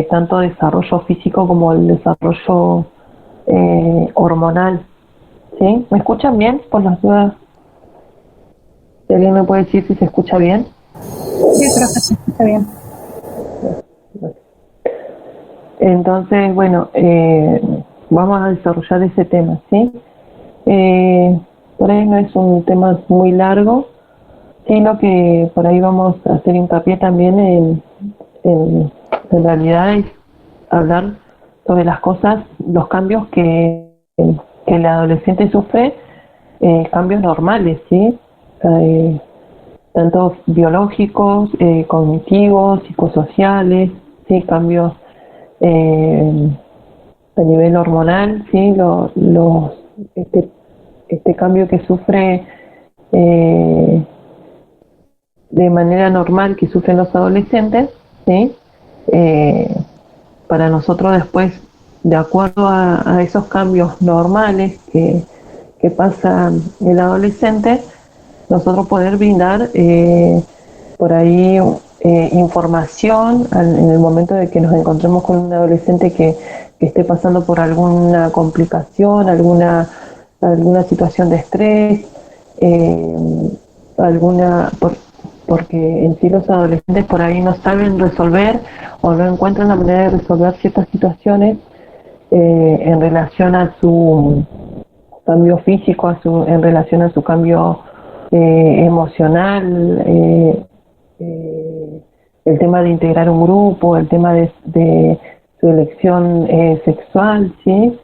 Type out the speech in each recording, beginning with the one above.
tanto desarrollo físico como el desarrollo hormonal. ¿Sí? ¿Me escuchan bien? Por las dudas, si alguien me puede decir si se escucha bien. Sí, profe, se escucha bien. Entonces, bueno, vamos a desarrollar ese tema, ¿sí? Por ahí no es un tema muy largo, sino que por ahí vamos a hacer hincapié también en realidad es hablar sobre las cosas, los cambios que el adolescente sufre, cambios normales, ¿sí? Tanto biológicos, cognitivos, psicosociales, ¿sí? Cambios a nivel hormonal, ¿sí? Este cambio que sufre de manera normal, que sufren los adolescentes, ¿sí? Eh, para nosotros después, de acuerdo a esos cambios normales que pasa el adolescente, nosotros poder brindar por ahí información en el momento de que nos encontremos con un adolescente que esté pasando por alguna complicación, alguna situación de estrés, alguna porque en sí los adolescentes por ahí no saben resolver o no encuentran la manera de resolver ciertas situaciones en relación a su cambio físico, en relación a su cambio emocional, el tema de integrar un grupo, el tema de su elección sexual, ¿sí?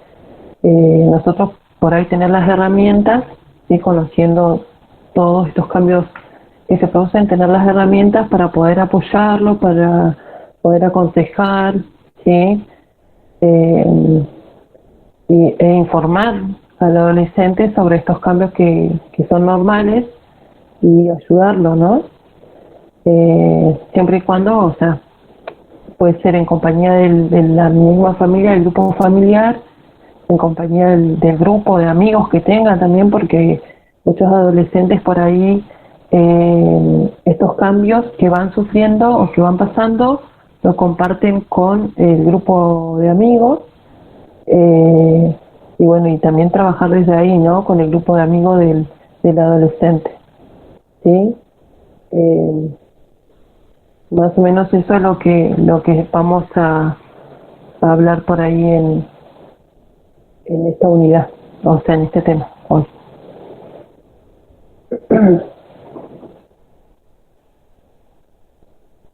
Nosotros por ahí tener las herramientas, ¿sí? Conociendo todos estos cambios que se producen, tener las herramientas para poder apoyarlo, para poder aconsejar, ¿sí? E informar al adolescente sobre estos cambios que son normales y ayudarlo, ¿no? Siempre y cuando, o sea, puede ser en compañía de la misma familia, del grupo familiar, en compañía del grupo de amigos que tengan también, porque muchos adolescentes por ahí estos cambios que van sufriendo o que van pasando lo comparten con el grupo de amigos y bueno, y también trabajar desde ahí, ¿no? Con el grupo de amigos del adolescente, ¿sí? Más o menos eso es lo que vamos a hablar por ahí en esta unidad, o sea, en este tema hoy.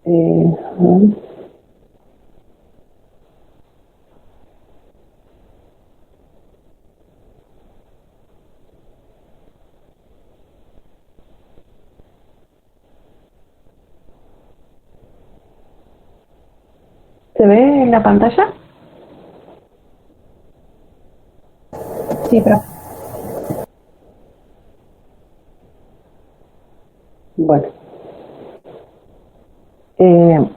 Eh, ¿Se ve en la pantalla? Sí, profe. Bueno. Eh,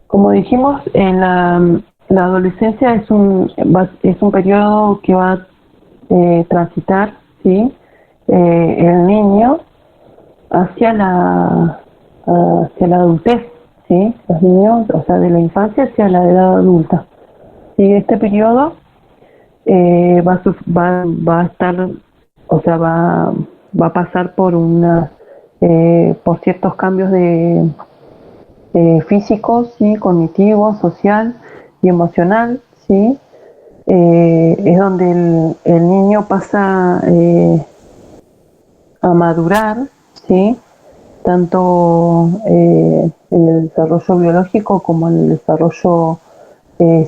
como dijimos, en la adolescencia es un periodo que va a transitar, ¿sí? El niño hacia la adultez, ¿sí? Los niños, o sea, de la infancia hacia la edad adulta. Sí, este periodo va a estar, o sea, va a pasar por ciertos cambios físicos, ¿sí? Cognitivos, social y emocional, ¿sí? Es donde el niño pasa a madurar, ¿sí? Tanto en el desarrollo biológico como en el desarrollo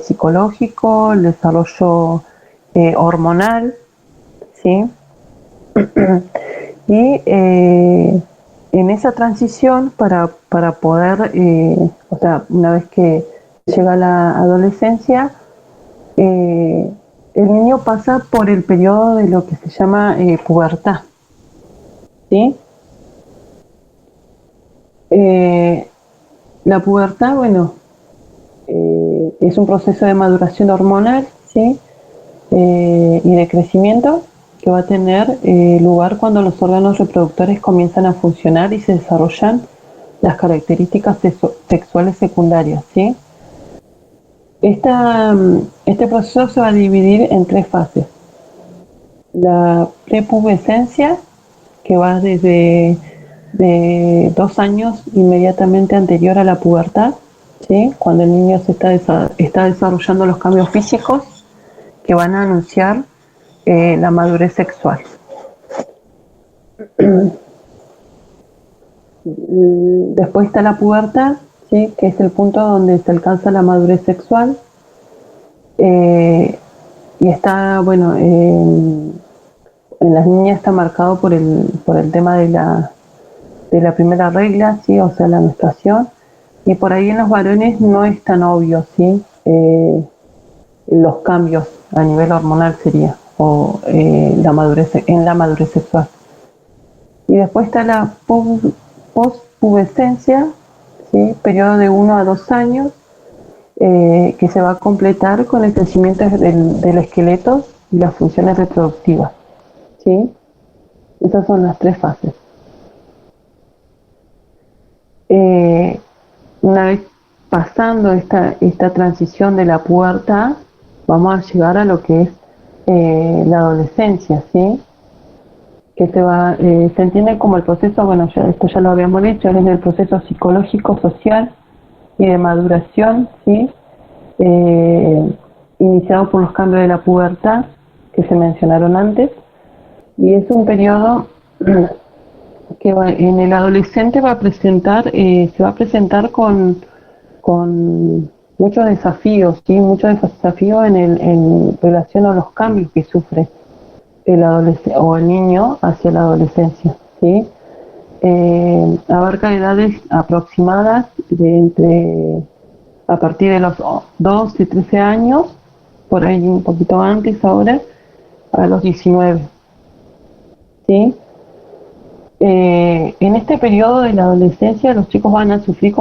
psicológico, el desarrollo hormonal, ¿sí? Y en esa transición para poder, o sea, una vez que llega la adolescencia, el niño pasa por el periodo de lo que se llama pubertad, ¿sí? La pubertad, bueno, es un proceso de maduración hormonal, ¿sí? Y de crecimiento que va a tener lugar cuando los órganos reproductores comienzan a funcionar y se desarrollan las características sexuales secundarias, ¿sí? Este proceso se va a dividir en 3 fases. La prepubescencia, que va desde de 2 años inmediatamente anterior a la pubertad, ¿sí? Cuando el niño está desarrollando los cambios físicos que van a anunciar la madurez sexual. Después está la pubertad, ¿sí? Que es el punto donde se alcanza la madurez sexual, y está, bueno, en las niñas está marcado por el tema de la primera regla, ¿sí? O sea, la menstruación, y por ahí en los varones no es tan obvio, ¿sí? Los cambios a nivel hormonal sería, o la madurez sexual. Y después está la pospubescencia, ¿sí? Periodo de 1 a 2 años, que se va a completar con el crecimiento del esqueleto y las funciones reproductivas, ¿sí? Esas son las 3 fases. Una vez pasando esta transición de la pubertad, vamos a llegar a lo que es la adolescencia, ¿sí? Que se entiende como el proceso, bueno, esto ya lo habíamos dicho, es el proceso psicológico, social y de maduración, ¿sí? Iniciado por los cambios de la pubertad que se mencionaron antes, y es un periodo que en el adolescente se va a presentar con muchos desafíos, ¿sí? Muchos desafíos en relación a los cambios que sufre el adolescente o el niño hacia la adolescencia, ¿sí? Abarca edades aproximadas a partir de los 12, 13 años, por ahí un poquito antes ahora, a los 19, ¿sí? En este periodo de la adolescencia los chicos van a sufrir,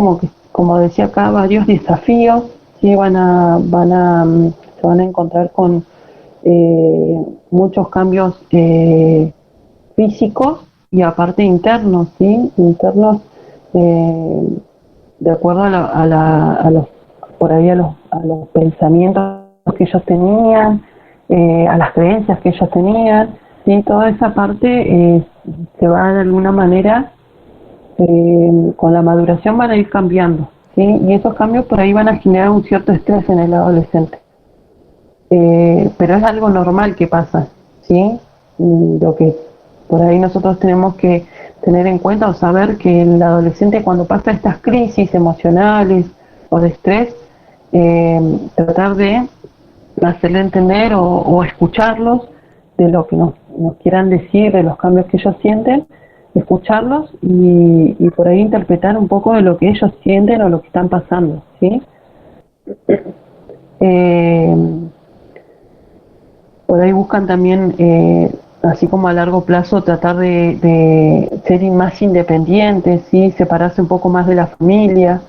como decía acá, varios desafíos, ¿sí? Se van a encontrar con muchos cambios físicos y aparte internos, ¿sí? Internos, de acuerdo a los pensamientos que ellos tenían, a las creencias que ellos tenían, ¿sí? Toda esa parte se va de alguna manera, con la maduración van a ir cambiando, ¿sí? Y esos cambios por ahí van a generar un cierto estrés en el adolescente. Pero es algo normal que pasa, ¿sí? Lo que por ahí nosotros tenemos que tener en cuenta o saber que el adolescente, cuando pasa estas crisis emocionales o de estrés, tratar de hacerle entender o escucharlos de lo que nos quieran decir, de los cambios que ellos sienten, escucharlos y por ahí interpretar un poco de lo que ellos sienten o lo que están pasando, ¿sí? Por ahí buscan también, así como a largo plazo, tratar de ser más independientes, ¿sí? Separarse un poco más de la familia,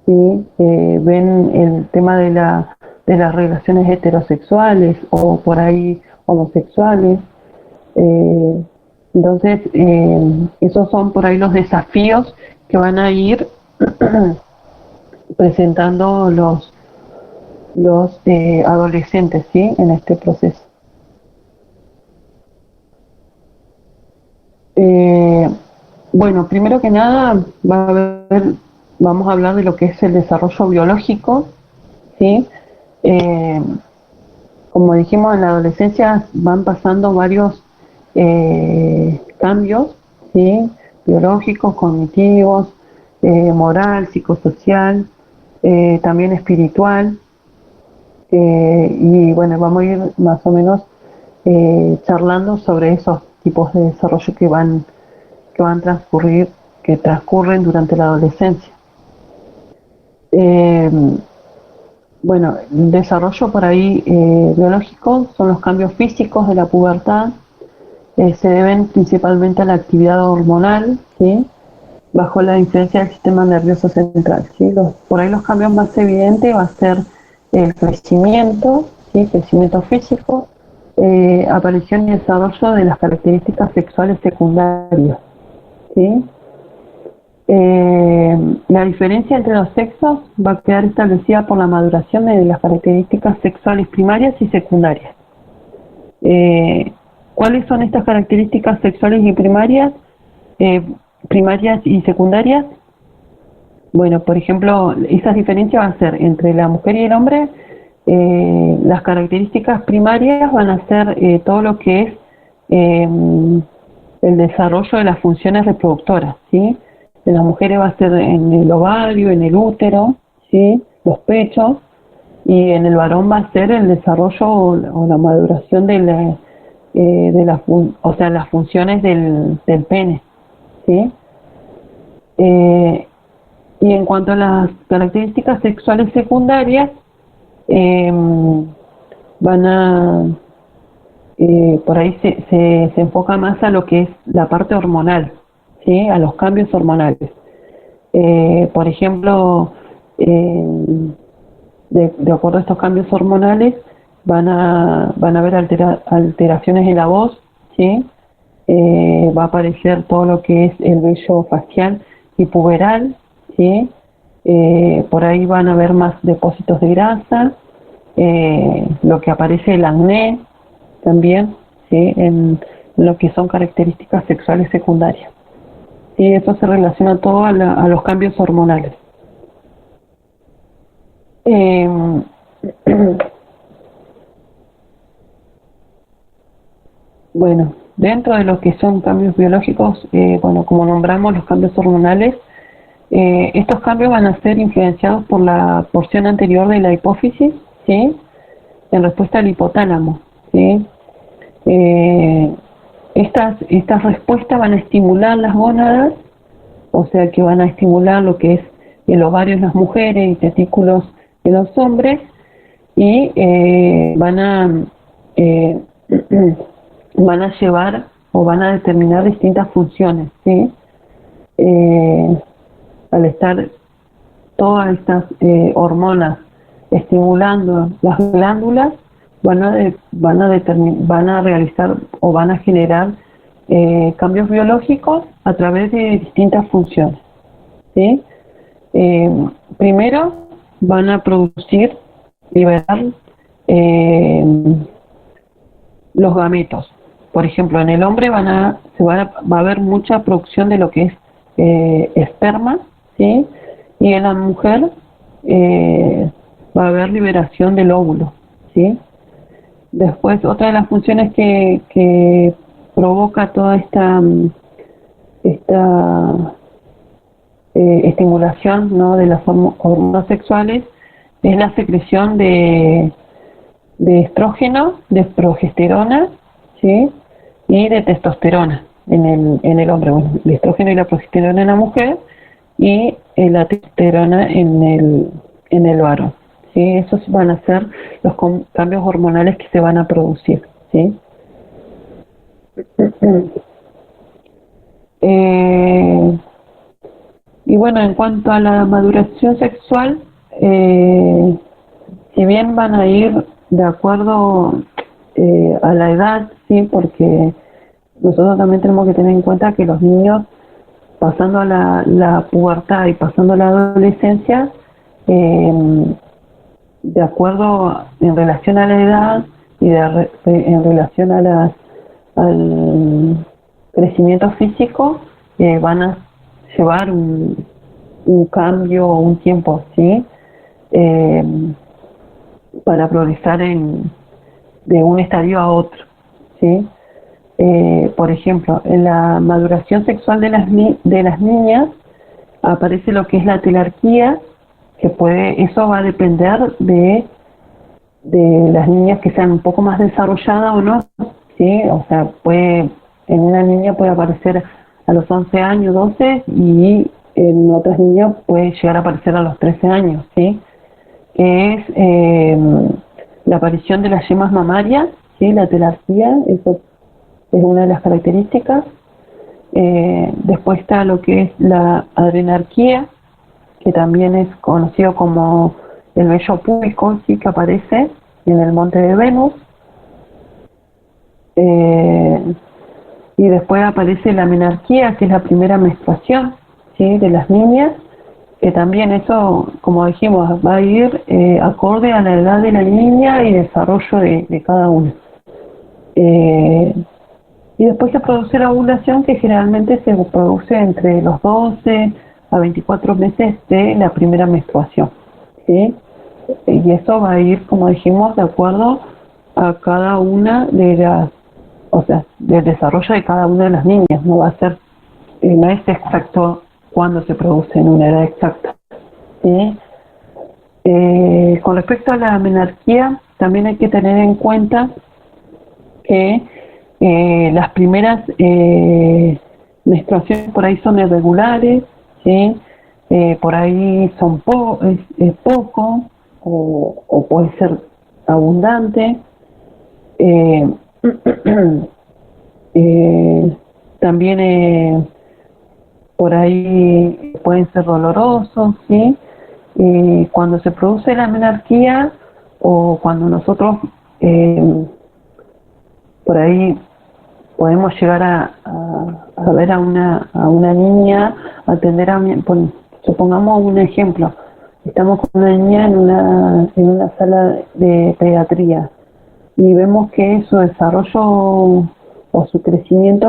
¿sí? Ven el tema de las relaciones heterosexuales o por ahí homosexuales. Entonces, esos son por ahí los desafíos que van a ir presentando los adolescentes, ¿sí? En este proceso. Bueno, primero que nada vamos a hablar de lo que es el desarrollo biológico, ¿sí? Como dijimos, en la adolescencia van pasando varios cambios, ¿sí? Biológicos, cognitivos, moral, psicosocial, también espiritual, y bueno, vamos a ir más o menos charlando sobre esos tipos de desarrollo que transcurren durante la adolescencia. Bueno, el desarrollo por ahí biológico son los cambios físicos de la pubertad, se deben principalmente a la actividad hormonal, ¿sí? Bajo la influencia del sistema nervioso central, ¿sí? Por ahí los cambios más evidentes va a ser el crecimiento, ¿sí? Crecimiento físico, aparición y desarrollo de las características sexuales secundarias, ¿sí? La diferencia entre los sexos va a quedar establecida por la maduración de las características sexuales primarias y secundarias. ¿Cuáles son estas características sexuales y primarias? Primarias y secundarias. Bueno, por ejemplo, esas diferencias van a ser entre la mujer y el hombre. Las características primarias van a ser todo lo que es el desarrollo de las funciones reproductoras, ¿sí? En las mujeres va a ser en el ovario, en el útero, ¿sí? Los pechos, y en el varón va a ser el desarrollo o la maduración de las funciones del pene, ¿sí? Y en cuanto a las características sexuales secundarias, van a por ahí se enfoca más a lo que es la parte hormonal, ¿sí? A los cambios hormonales. Por ejemplo, de acuerdo a estos cambios hormonales, van a haber alteraciones en la voz, ¿sí? Va a aparecer todo lo que es el vello facial y puberal, ¿sí? Por ahí van a haber más depósitos de grasa, lo que aparece el acné también, ¿sí? En lo que son características sexuales secundarias. Y eso se relaciona todo a los cambios hormonales. Bueno, dentro de lo que son cambios biológicos, bueno, como nombramos los cambios hormonales, estos cambios van a ser influenciados por la porción anterior de la hipófisis, ¿sí? En respuesta al hipotálamo, ¿sí? Estas respuestas van a estimular las gónadas, o sea que van a estimular lo que es el ovario en las mujeres y testículos en los hombres, y van a llevar o van a determinar distintas funciones, ¿sí? Al estar todas estas hormonas estimulando las glándulas, van a realizar o van a generar cambios biológicos a través de distintas funciones, ¿sí? Primero van a liberar los gametos. Por ejemplo, en el hombre va a haber mucha producción de lo que es esperma, ¿sí? Y en la mujer va a haber liberación del óvulo, ¿sí? Después, otra de las funciones que provoca toda esta estimulación, ¿no?, de las hormonas sexuales es la secreción de estrógeno, de progesterona, ¿sí? Y de testosterona en el hombre. Bueno, el estrógeno y la progesterona en la mujer y la testosterona en el varón, ¿sí? Esos van a ser los cambios hormonales que se van a producir, ¿sí? Y bueno, en cuanto a la maduración sexual, si bien van a ir de acuerdo a la edad, sí, porque nosotros también tenemos que tener en cuenta que los niños, pasando a la pubertad y pasando a la adolescencia, de acuerdo en relación a la edad y en relación a al crecimiento físico, van a llevar un cambio o un tiempo, ¿sí? Para progresar de un estadio a otro, ¿sí? Por ejemplo, en la maduración sexual de las niñas aparece lo que es la telarquía, eso va a depender de las niñas que sean un poco más desarrolladas o no, ¿sí? O sea, en una niña puede aparecer a los 11 años, 12, y en otras niñas puede llegar a aparecer a los 13 años, ¿sí? Que es la aparición de las yemas mamarias, ¿sí? La telarquía, eso es una de las características. Después está lo que es la adrenarquía, que también es conocido como el vello púbico, ¿sí? Que aparece en el monte de Venus. Y después aparece la menarquía, que es la primera menstruación, ¿sí? De las niñas, que también eso, como dijimos, va a ir acorde a la edad de la niña y desarrollo de cada una. Y después se produce la ovulación, que generalmente se produce entre los 12 a 24 meses de la primera menstruación, ¿sí? Y eso va a ir, como dijimos, de acuerdo a cada una de las, o sea, del desarrollo de cada una de las niñas. No va a ser, no es exacto cuándo se produce en una edad exacta, ¿sí? Con respecto a la menarquía, también hay que tener en cuenta que las primeras menstruaciones por ahí son irregulares, ¿sí? Por ahí son poco o puede ser abundante. Eh, También por ahí pueden ser dolorosos, ¿sí? Cuando se produce la menarquía o cuando nosotros por ahí podemos llegar a ver a una niña, atender supongamos un ejemplo, estamos con una niña en una sala de pediatría y vemos que su desarrollo o su crecimiento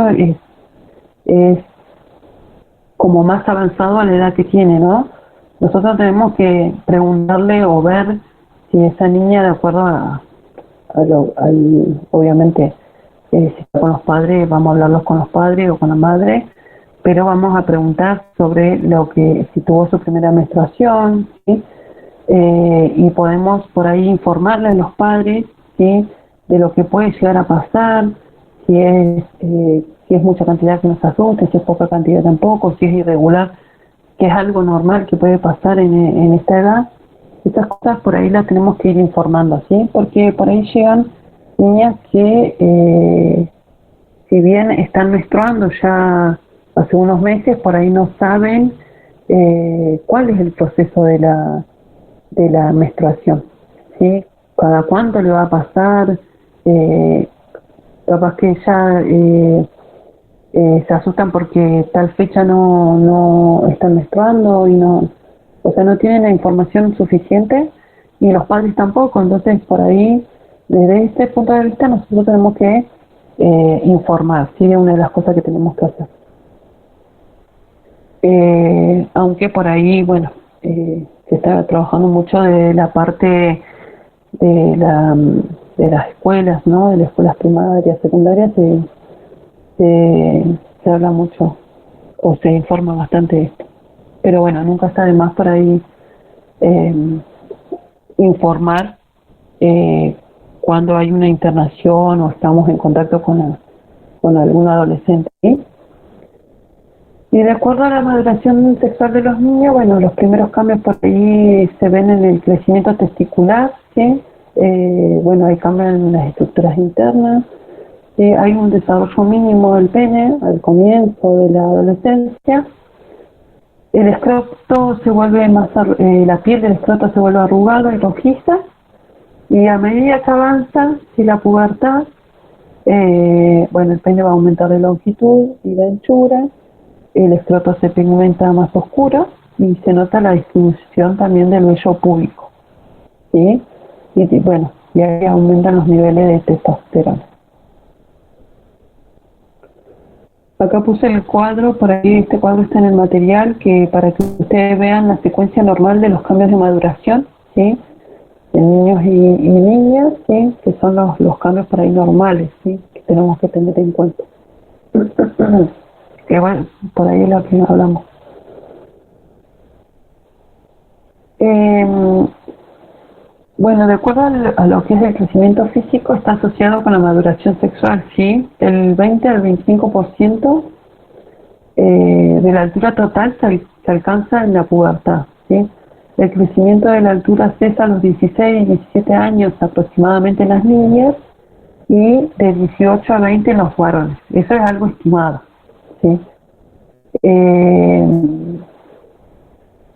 es como más avanzado a la edad que tiene, ¿no? Nosotros tenemos que preguntarle o ver si esa niña, de acuerdo obviamente, si está con los padres, vamos a hablarlos con los padres o con la madre, pero vamos a preguntar sobre si tuvo su primera menstruación, ¿sí? Y podemos por ahí informarle a los padres, ¿sí? De lo que puede llegar a pasar, si es mucha cantidad que nos asuste, si es poca cantidad tampoco, si es irregular, que es algo normal que puede pasar en esta edad. Estas cosas por ahí las tenemos que ir informando, ¿sí? Porque por ahí llegan niñas que, si bien están menstruando ya hace unos meses, por ahí no saben cuál es el proceso de la menstruación, ¿sí? Cada cuánto le va a pasar, capaz que ya se asustan porque tal fecha no están menstruando y o sea, no tienen la información suficiente y los padres tampoco. Entonces, por ahí, desde este punto de vista, nosotros tenemos que informar, ¿sí? De una de las cosas que tenemos que hacer. Aunque por ahí, bueno, se está trabajando mucho de la parte de las escuelas, ¿no? De las escuelas primarias, secundarias, se habla mucho o se informa bastante de esto. Pero bueno, nunca está de más por ahí informar cuando hay una internación o estamos en contacto con algún adolescente, ¿sí? Y de acuerdo a la maduración sexual de los niños, bueno, los primeros cambios por ahí se ven en el crecimiento testicular, ¿sí? Bueno, hay cambios en las estructuras internas, hay un desarrollo mínimo del pene al comienzo de la adolescencia. El escroto se vuelve la piel del escroto se vuelve arrugada y rojiza, y a medida que avanza, si la pubertad, bueno, el pene va a aumentar de longitud y de anchura, el escroto se pigmenta más oscuro y se nota la distribución también del vello púbico, ¿sí? Y bueno, y ahí aumentan los niveles de testosterona. Acá puse el cuadro, por ahí este cuadro está en el material, que para que ustedes vean la secuencia normal de los cambios de maduración, ¿sí? De niños y niñas, ¿sí? Que son los cambios por ahí normales, ¿sí? Que tenemos que tener en cuenta. Que bueno, por ahí es lo que hablamos. Bueno, de acuerdo a lo que es el crecimiento físico, está asociado con la maduración sexual, ¿sí? El 20 al 25% de la altura total se alcanza en la pubertad, ¿sí? El crecimiento de la altura cesa a los 16 y 17 años aproximadamente en las niñas y de 18 a 20 en los varones. Eso es algo estimado, ¿sí?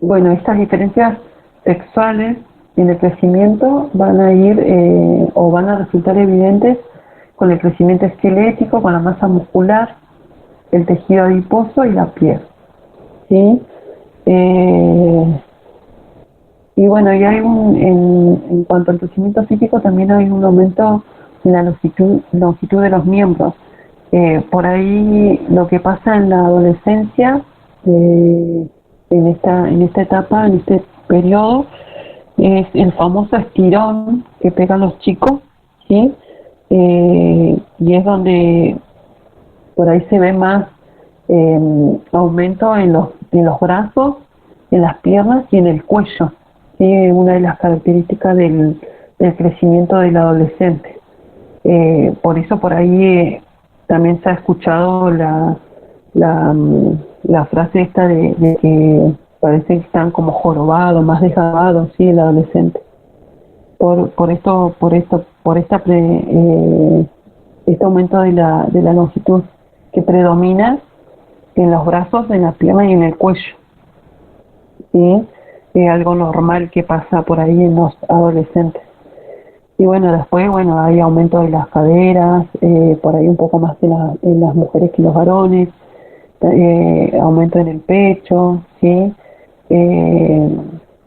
Bueno, estas diferencias sexuales en el crecimiento van a ir o van a resultar evidentes con el crecimiento esquelético, con la masa muscular, el tejido adiposo y la piel, ¿sí? Eh, y bueno, y hay en cuanto al crecimiento físico, también hay un aumento en la longitud de los miembros. Por ahí lo que pasa en la adolescencia, en esta etapa, en este periodo, es el famoso estirón que pegan los chicos, ¿sí? Y es donde por ahí se ve más aumento en los brazos, en las piernas y en el cuello, ¿sí? Una de las características del crecimiento del adolescente. Por eso por ahí también se ha escuchado la frase esta de que parece que están como jorobados, más desgabados, ¿sí? El adolescente. Por este aumento de la longitud que predomina en los brazos, en las piernas y en el cuello, ¿sí? Es algo normal que pasa por ahí en los adolescentes. Y bueno, después, bueno, hay aumento de las caderas, por ahí un poco más en las mujeres que los varones, aumento en el pecho, ¿sí?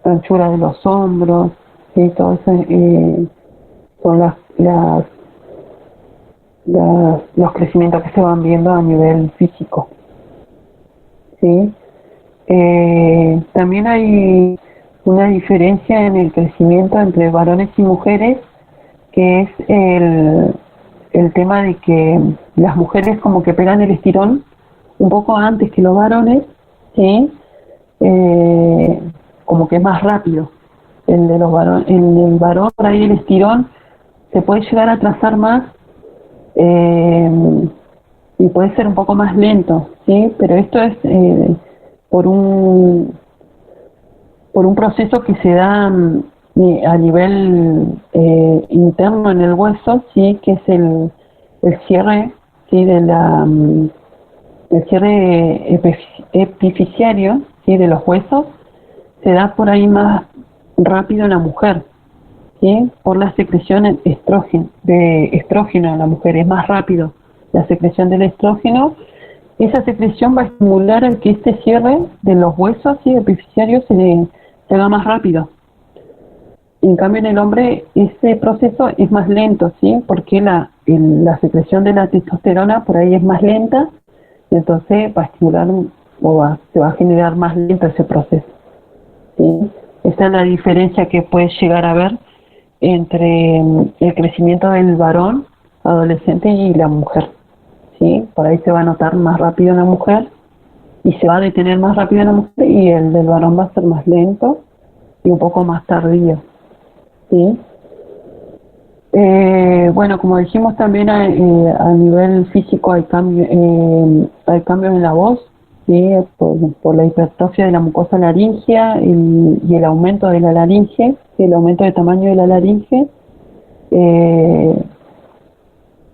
Anchura de los hombros, ¿sí? Todo eso son los crecimientos que se van viendo a nivel físico, ¿sí? También hay una diferencia en el crecimiento entre varones y mujeres, que es el tema de que las mujeres como que pegan el estirón un poco antes que los varones, ¿sí? Como que es más rápido. En el varón, por ahí el estirón se puede llegar a trazar más, y puede ser un poco más lento, ¿sí? Pero esto es por un proceso que se da a nivel interno en el hueso, ¿sí? Que es el cierre, ¿sí? El cierre epifisiario, ¿sí? De los huesos, se da por ahí más rápido en la mujer, ¿sí? Por la secreción de estrógeno en la mujer, es más rápido la secreción del estrógeno. Esa secreción va a estimular el que este cierre de los huesos, ¿sí? Epifisiarios se haga más rápido. En cambio, en el hombre ese proceso es más lento, ¿sí? Porque la secreción de la testosterona por ahí es más lenta, entonces va a estimular se va a generar más lento ese proceso, ¿sí? Esa es la diferencia que puede llegar a haber entre el crecimiento del varón adolescente y la mujer, ¿sí? Por ahí se va a notar más rápido en la mujer y se va a detener más rápido en la mujer, y el del varón va a ser más lento y un poco más tardío, ¿sí? Bueno, como dijimos también a nivel físico hay cambios en la voz, ¿sí? Por la hipertrofia de la mucosa laríngea y el aumento de la laringe, ¿sí? El aumento de tamaño de la laringe,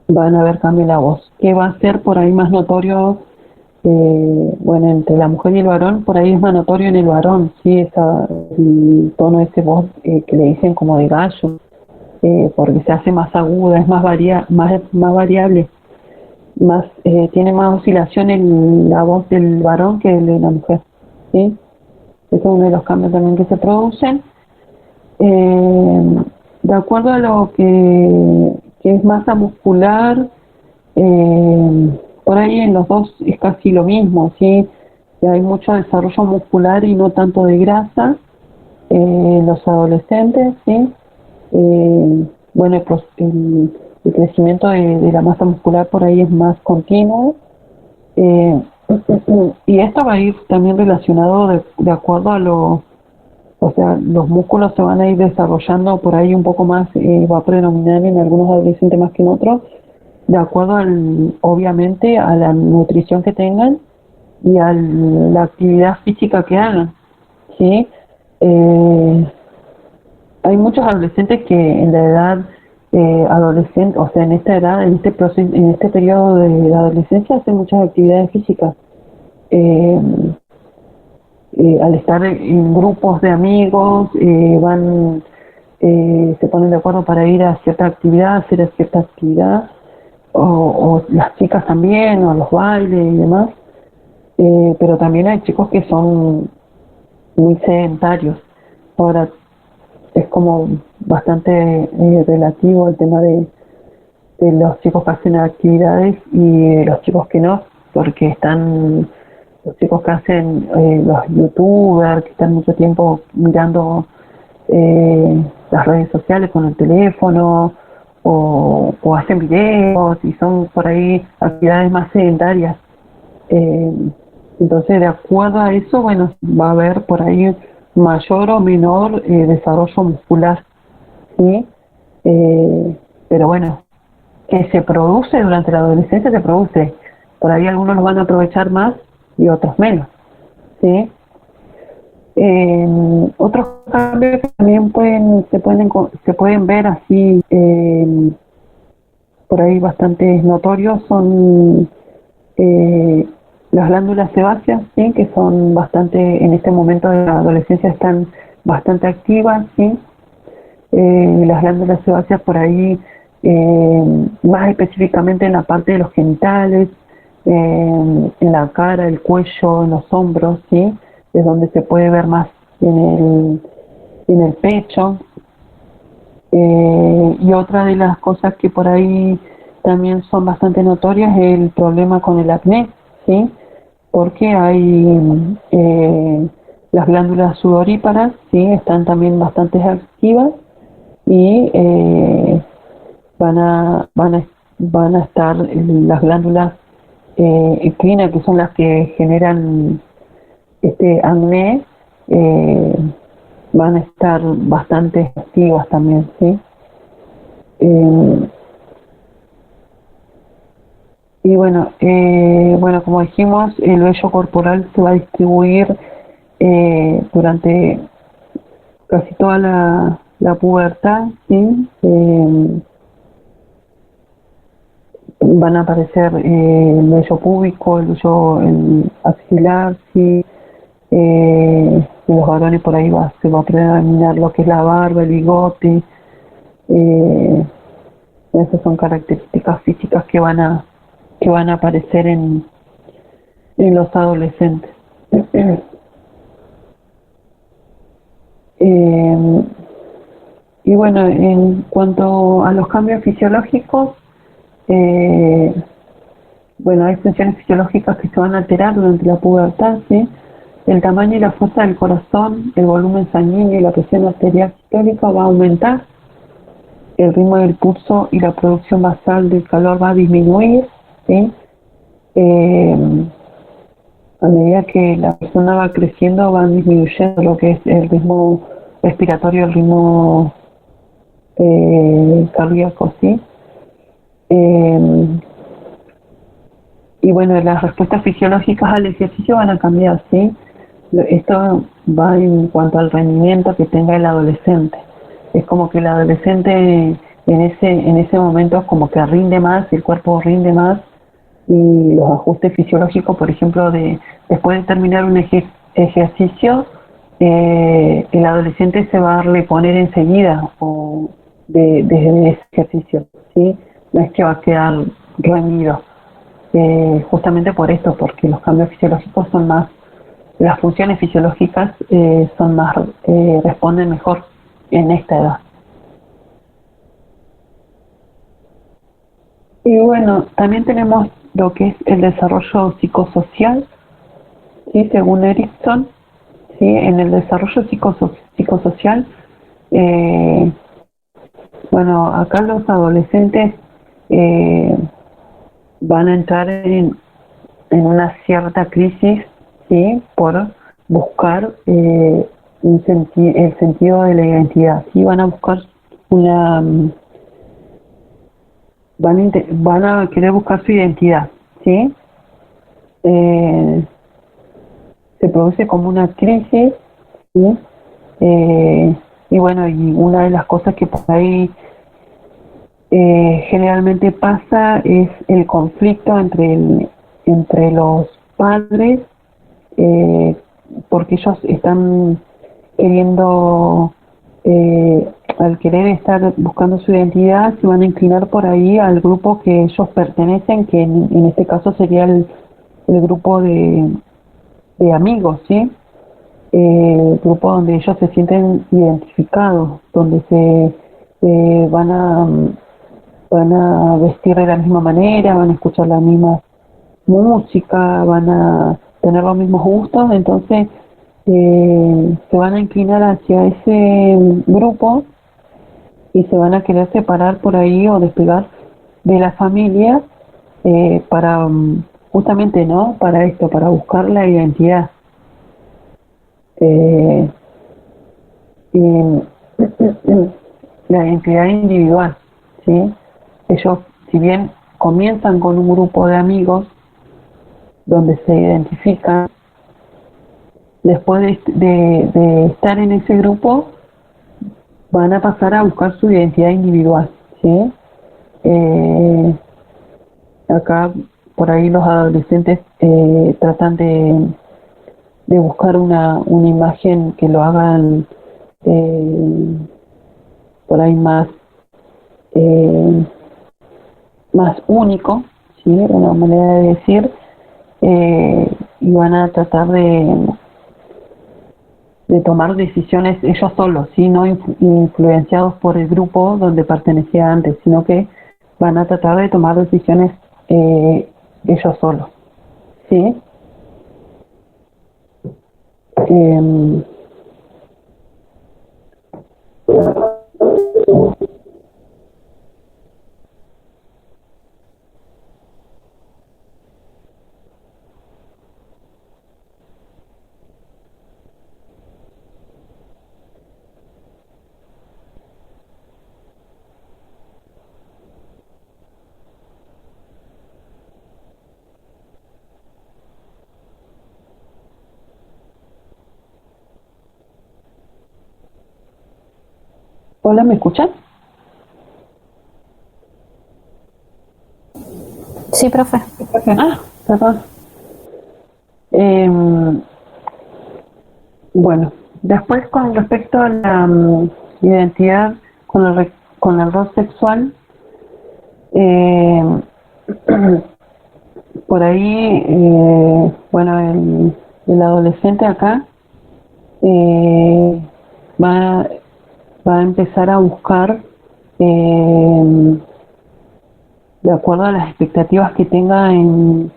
van a haber cambio en la voz, que va a ser por ahí más notorio, bueno, entre la mujer y el varón. Por ahí es más notorio en el varón, ¿sí? El tono de ese voz que le dicen como de gallo, porque se hace más aguda, es más variable, tiene más oscilación en la voz del varón que el de la mujer, ¿sí? Ese es uno de los cambios también que se producen. De acuerdo a lo que es masa muscular, por ahí en los dos es casi lo mismo, ¿sí? Hay mucho desarrollo muscular y no tanto de grasa en los adolescentes, ¿sí? Bueno, el crecimiento de la masa muscular por ahí es más continuo, y esto va a ir también relacionado de acuerdo a o sea, los músculos se van a ir desarrollando por ahí un poco más, va a predominar en algunos adolescentes más que en otros, de acuerdo obviamente a la nutrición que tengan y a la actividad física que hagan, ¿sí? Hay muchos adolescentes que en la edad adolescente, o sea, en esta edad, en este proceso, en este periodo de la adolescencia, hacen muchas actividades físicas. Al estar en grupos de amigos, se ponen de acuerdo para ir a cierta actividad, hacer cierta actividad, o las chicas también, o a los bailes y demás. pero también hay chicos que son muy sedentarios. Ahora es como bastante relativo el tema de los chicos que hacen actividades y los chicos que no, porque están los chicos que hacen los youtubers, que están mucho tiempo mirando las redes sociales con el teléfono o hacen videos y son por ahí actividades más sedentarias. Eh, entonces, de acuerdo a eso, bueno, va a haber por ahí mayor o menor desarrollo muscular, ¿sí? Pero bueno, que se produce durante la adolescencia, se produce. Por ahí algunos lo van a aprovechar más y otros menos, ¿sí? Otros cambios que también se pueden ver así por ahí bastante notorios son eh, las glándulas sebáceas, ¿sí? Que son bastante, en este momento de la adolescencia están bastante activas, ¿sí? Las glándulas sebáceas por ahí, más específicamente en la parte de los genitales, en la cara, el cuello, en los hombros, ¿sí? Es donde se puede ver más en el pecho. Y otra de las cosas que por ahí también son bastante notorias es el problema con el acné, ¿sí? Porque hay las glándulas sudoríparas, ¿sí? Están también bastante activas y van a estar las glándulas equinas, que son las que generan este acné, eh, van a estar bastante activas también, ¿sí? Eh, y bueno, como dijimos, el vello corporal se va a distribuir durante casi toda la pubertad, ¿sí? Van a aparecer el vello púbico, el vello axilar, ¿sí? En los varones por ahí se va a predominar lo que es la barba, el bigote. eh, Esas son características físicas que van a aparecer en los adolescentes. Eh, y bueno, en cuanto a los cambios fisiológicos, eh, bueno, hay funciones fisiológicas que se van a alterar durante la pubertad, ¿sí? El tamaño y la fuerza del corazón, el volumen sanguíneo y la presión arterial sistólica va a aumentar, el ritmo del pulso y la producción basal del calor va a disminuir, ¿sí? A medida que la persona va creciendo, van disminuyendo lo que es el ritmo respiratorio, el ritmo cardíaco, ¿sí? Eh, y bueno, las respuestas fisiológicas al ejercicio van a cambiar, ¿sí? Esto va en cuanto al rendimiento que tenga el adolescente. Es como que el adolescente en ese momento es como que rinde más, el cuerpo rinde más y los ajustes fisiológicos, por ejemplo, después de terminar un ejercicio, el adolescente se va a reponer enseguida desde ese ejercicio, ¿sí? No es que va a quedar reñido. Justamente por esto, porque los cambios fisiológicos son más, las funciones fisiológicas son más, responden mejor en esta edad. Y bueno, también tenemos lo que es el desarrollo psicosocial, ¿sí? Según Erickson, ¿sí? En el desarrollo psicosocial, eh, bueno, acá los adolescentes eh, van a entrar en una cierta crisis, ¿sí? Por buscar el sentido de la identidad, ¿sí? Van a buscar una van a querer buscar su identidad, ¿sí? Eh, Se produce como una crisis, ¿sí? Y bueno, y una de las cosas que por ahí generalmente pasa es el conflicto entre los padres, eh, porque ellos están queriendo, al querer estar buscando su identidad, se van a inclinar por ahí al grupo que ellos pertenecen, que en este caso sería el grupo de amigos, ¿sí? Grupo donde ellos se sienten identificados, donde van a vestir de la misma manera, van a escuchar la misma música, van a tener los mismos gustos, entonces se van a inclinar hacia ese grupo y se van a querer separar por ahí o despegar de la familia para justamente, ¿no? Para esto, para buscar la identidad. Eh, y la identidad individual, ¿sí? Ellos, si bien comienzan con un grupo de amigos donde se identifican, después de estar en ese grupo, van a pasar a buscar su identidad individual, ¿sí? Acá, por ahí los adolescentes tratan de buscar una imagen que lo hagan por ahí más único, ¿sí? Una manera de decir, y van a tratar de tomar decisiones ellos solos, ¿sí? No influenciados por el grupo donde pertenecía antes, sino que van a tratar de tomar decisiones ellos solos, ¿sí? Hola, ¿me escuchan? Sí, profe. Ah, perdón. Bueno, después con respecto a la identidad con el rol sexual, eh, por ahí, bueno, el adolescente acá eh, va, va a empezar a buscar, de acuerdo a las expectativas que tenga en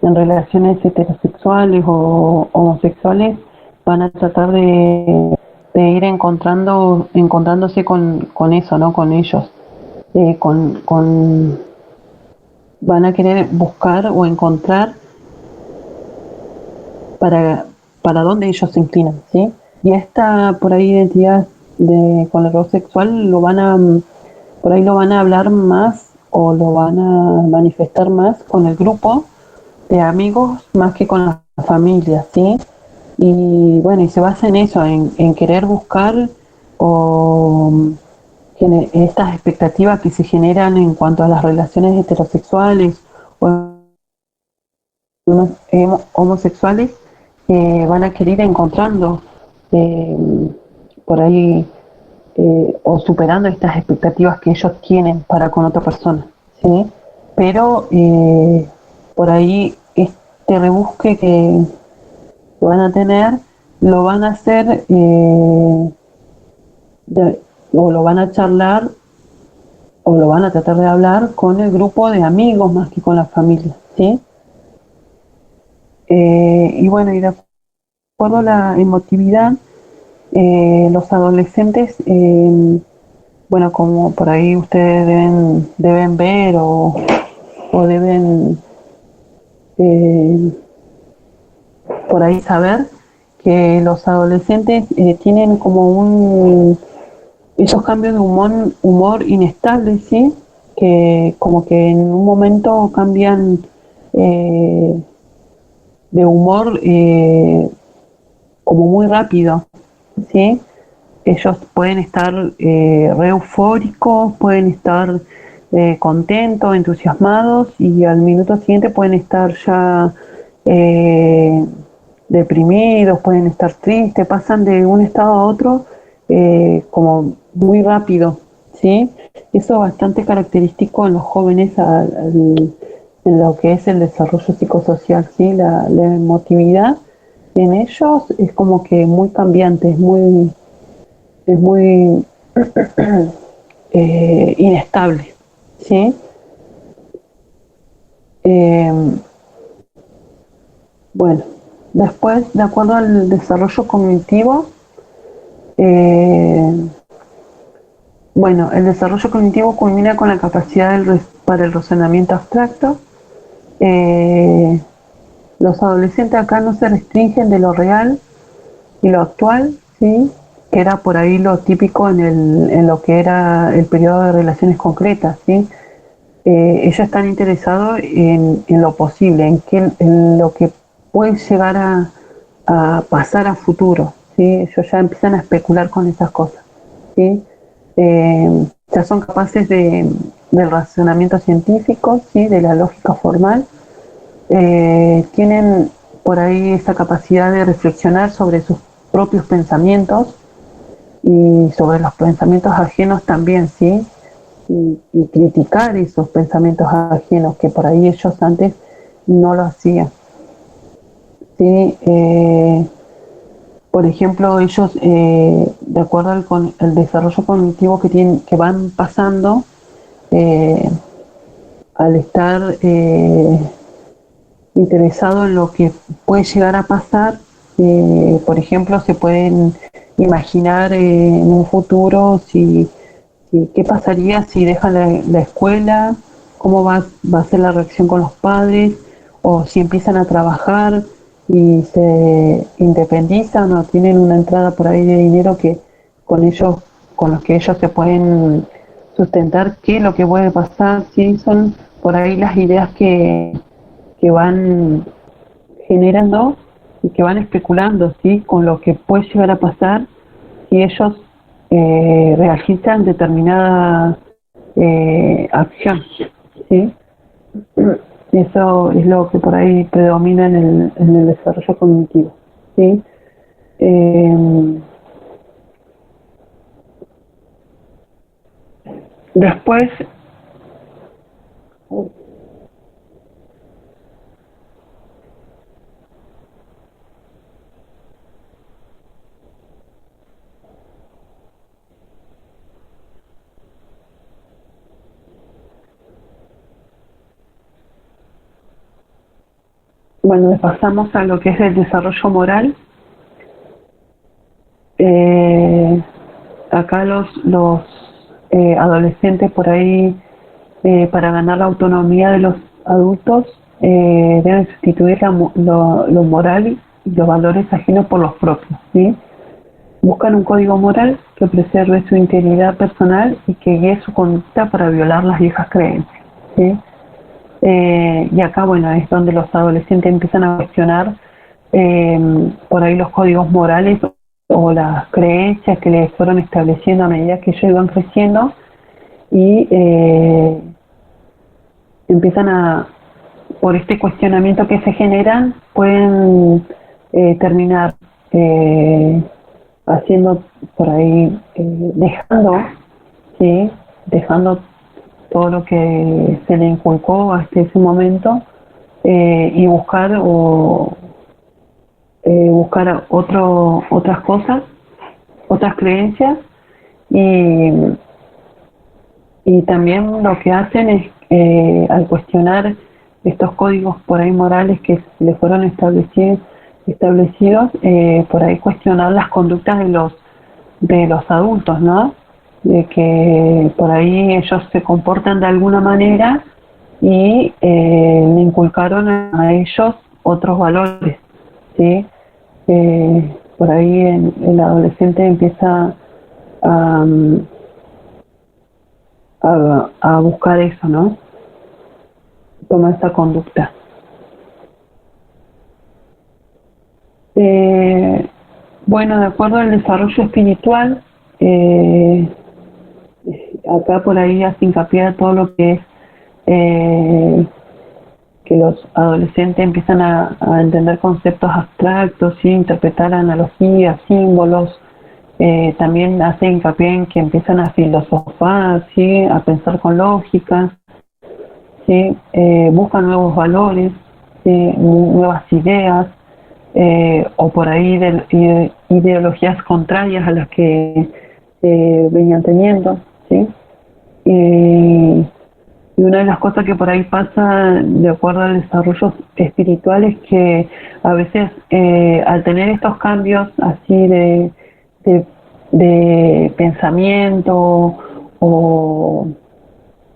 relaciones heterosexuales o homosexuales, van a tratar de ir encontrándose con eso, ¿no? Con ellos. Van a querer buscar o encontrar para dónde ellos se inclinan, ¿sí? Y esta, por ahí, identidad con el rol sexual, por ahí lo van a hablar más o lo van a manifestar más con el grupo de amigos más que con la familia, ¿sí? Y bueno, y se basa en eso, en querer buscar o estas expectativas que se generan en cuanto a las relaciones heterosexuales o homosexuales, van a querer ir encontrando eh, por ahí o superando estas expectativas que ellos tienen para con otra persona, ¿sí? Pero por ahí este rebusque que van a tener lo van a hacer o lo van a charlar o lo van a tratar de hablar con el grupo de amigos más que con la familia, ¿sí? Y bueno, y de acuerdo a la emotividad, los adolescentes, bueno, como por ahí ustedes deben ver o deben por ahí saber que los adolescentes tienen como esos cambios de humor inestables, ¿sí? Que como que en un momento cambian de humor como muy rápido, ¿sí? Ellos pueden estar re eufóricos, pueden estar contentos, entusiasmados y al minuto siguiente pueden estar ya deprimidos, pueden estar tristes, pasan de un estado a otro como muy rápido, ¿sí? Eso es bastante característico en los jóvenes en lo que es el desarrollo psicosocial, ¿sí? La emotividad en ellos es como que muy cambiante, es muy inestable, ¿sí? Eh, bueno, después, de acuerdo al desarrollo cognitivo, eh, bueno, el desarrollo cognitivo culmina con la capacidad para el razonamiento abstracto. Eh, los adolescentes acá no se restringen de lo real y lo actual, ¿sí? Que era por ahí lo típico en lo que era el periodo de relaciones concretas, ¿sí? Ellos están interesados en lo posible, en lo que puede llegar a pasar a futuro, ¿sí? Ellos ya empiezan a especular con esas cosas, ¿sí? Ya son capaces del razonamiento científico, ¿sí? De la lógica formal. Tienen por ahí esa capacidad de reflexionar sobre sus propios pensamientos y sobre los pensamientos ajenos también, ¿sí? Y criticar esos pensamientos ajenos que por ahí ellos antes no lo hacían. ¿Sí? Por ejemplo, ellos, de acuerdo con el desarrollo cognitivo que van pasando, eh, al estar interesado en lo que puede llegar a pasar, por ejemplo, se pueden imaginar en un futuro si qué pasaría si dejan la escuela, cómo va a ser la reacción con los padres, o si empiezan a trabajar y se independizan o tienen una entrada por ahí de dinero que con ellos, con los que ellos se pueden sustentar, qué es lo que puede pasar, sí, son por ahí las ideas que van generando y que van especulando, ¿sí? Con lo que puede llegar a pasar si ellos realizan determinada acción, ¿sí? Eso es lo que por ahí predomina en el desarrollo cognitivo, ¿sí? Después, bueno, pasamos a lo que es el desarrollo moral. Acá los adolescentes por ahí, para ganar la autonomía de los adultos, deben sustituir lo moral y los valores ajenos por los propios, ¿sí? Buscan un código moral que preserve su integridad personal y que guíe su conducta para violar las viejas creencias, ¿sí? Y acá, bueno, es donde los adolescentes empiezan a cuestionar por ahí los códigos morales o las creencias que les fueron estableciendo a medida que ellos iban creciendo y empiezan por este cuestionamiento que se generan, pueden terminar haciendo por ahí, ¿sí? Dejando todo lo que se le inculcó hasta ese momento y buscar otras cosas, otras creencias y también lo que hacen es al cuestionar estos códigos por ahí morales que le fueron establecidos, por ahí cuestionar las conductas de los adultos, ¿no? De que por ahí ellos se comportan de alguna manera y le inculcaron a ellos otros valores, ¿sí? Por ahí el adolescente empieza a buscar eso, ¿no? Toma esa conducta. Bueno, de acuerdo al desarrollo espiritual, acá por ahí hace hincapié a todo lo que es que los adolescentes empiezan a entender conceptos abstractos, ¿sí? Interpretar analogías, símbolos. También hace hincapié en que empiezan a filosofar, ¿sí? A pensar con lógica. ¿sí? Buscan nuevos valores, ¿sí? Nuevas ideas, o por ahí ideologías contrarias a las que venían teniendo, ¿sí? Y una de las cosas que por ahí pasa, de acuerdo al desarrollo espiritual, es que a veces al tener estos cambios así de, de pensamiento o,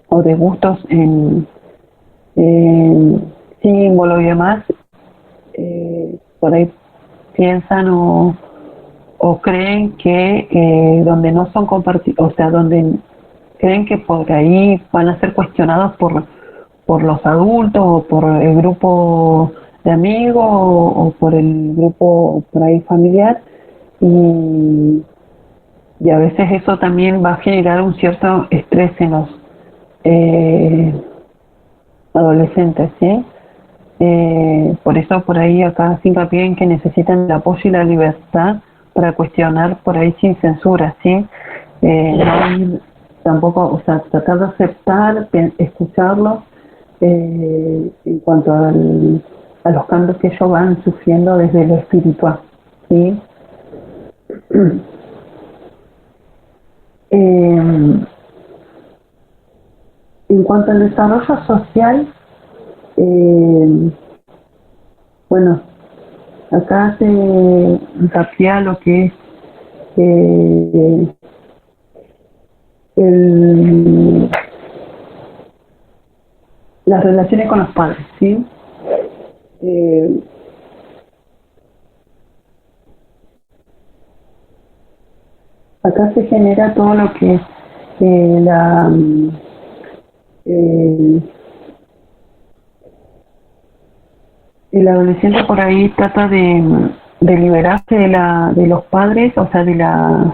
o de gustos en símbolos y demás, por ahí piensan o creen que donde no son compartidos, o sea, donde creen que por ahí van a ser cuestionados por los adultos o por el grupo de amigos o por el grupo por ahí familiar, y, y a veces eso también va a generar un cierto estrés en los adolescentes, ¿sí? Por eso por ahí acá hace hincapié en que necesitan el apoyo y la libertad para cuestionar por ahí sin censura, ¿sí? No ir tampoco, o sea, tratar de aceptar, escucharlos en cuanto a los cambios que ellos van sufriendo desde lo espiritual, ¿sí? En cuanto al desarrollo social, bueno, acá se hincapié a lo que es el, las relaciones con los padres, ¿sí? Acá se genera todo lo que es eh, el adolescente por ahí trata de liberarse de los padres, o sea, de la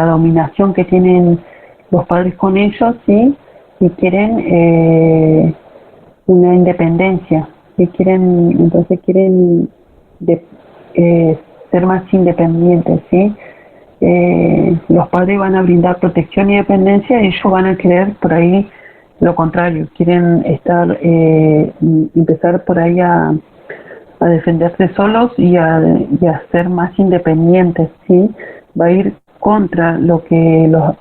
dominación que tienen los padres con ellos, ¿sí? Y quieren una independencia, y entonces quieren de, ser más independientes, ¿sí? Los padres van a brindar protección y dependencia, y ellos van a querer por ahí lo contrario, quieren empezar por ahí a defenderse solos y a ser más independientes, ¿sí? Va a ir contra lo que los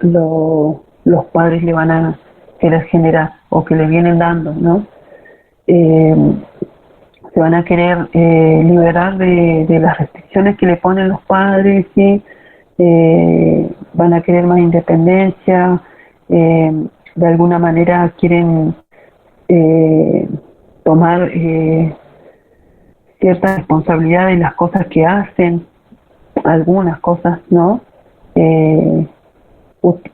padres le van a querer generar o que le vienen dando, ¿no? Se van a querer liberar de las restricciones que le ponen los padres, ¿sí? Van a querer más independencia, de alguna manera quieren tomar cierta responsabilidad de las cosas que hacen, algunas cosas, ¿no?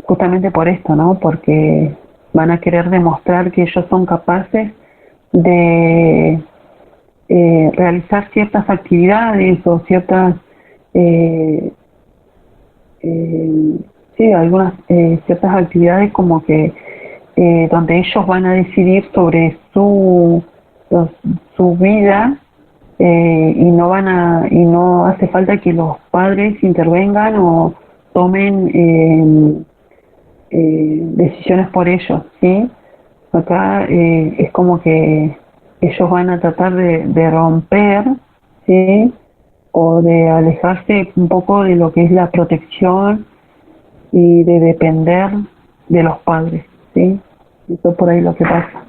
Justamente por esto, ¿no? Porque van a querer demostrar que ellos son capaces de realizar ciertas actividades o ciertas sí, algunas ciertas actividades como que donde ellos van a decidir sobre su vida, y no hace falta que los padres intervengan o tomen decisiones por ellos, ¿sí? Acá es como que ellos van a tratar de romper, ¿sí? O de alejarse un poco de lo que es la protección y de depender de los padres, ¿sí? Eso por ahí lo que pasa.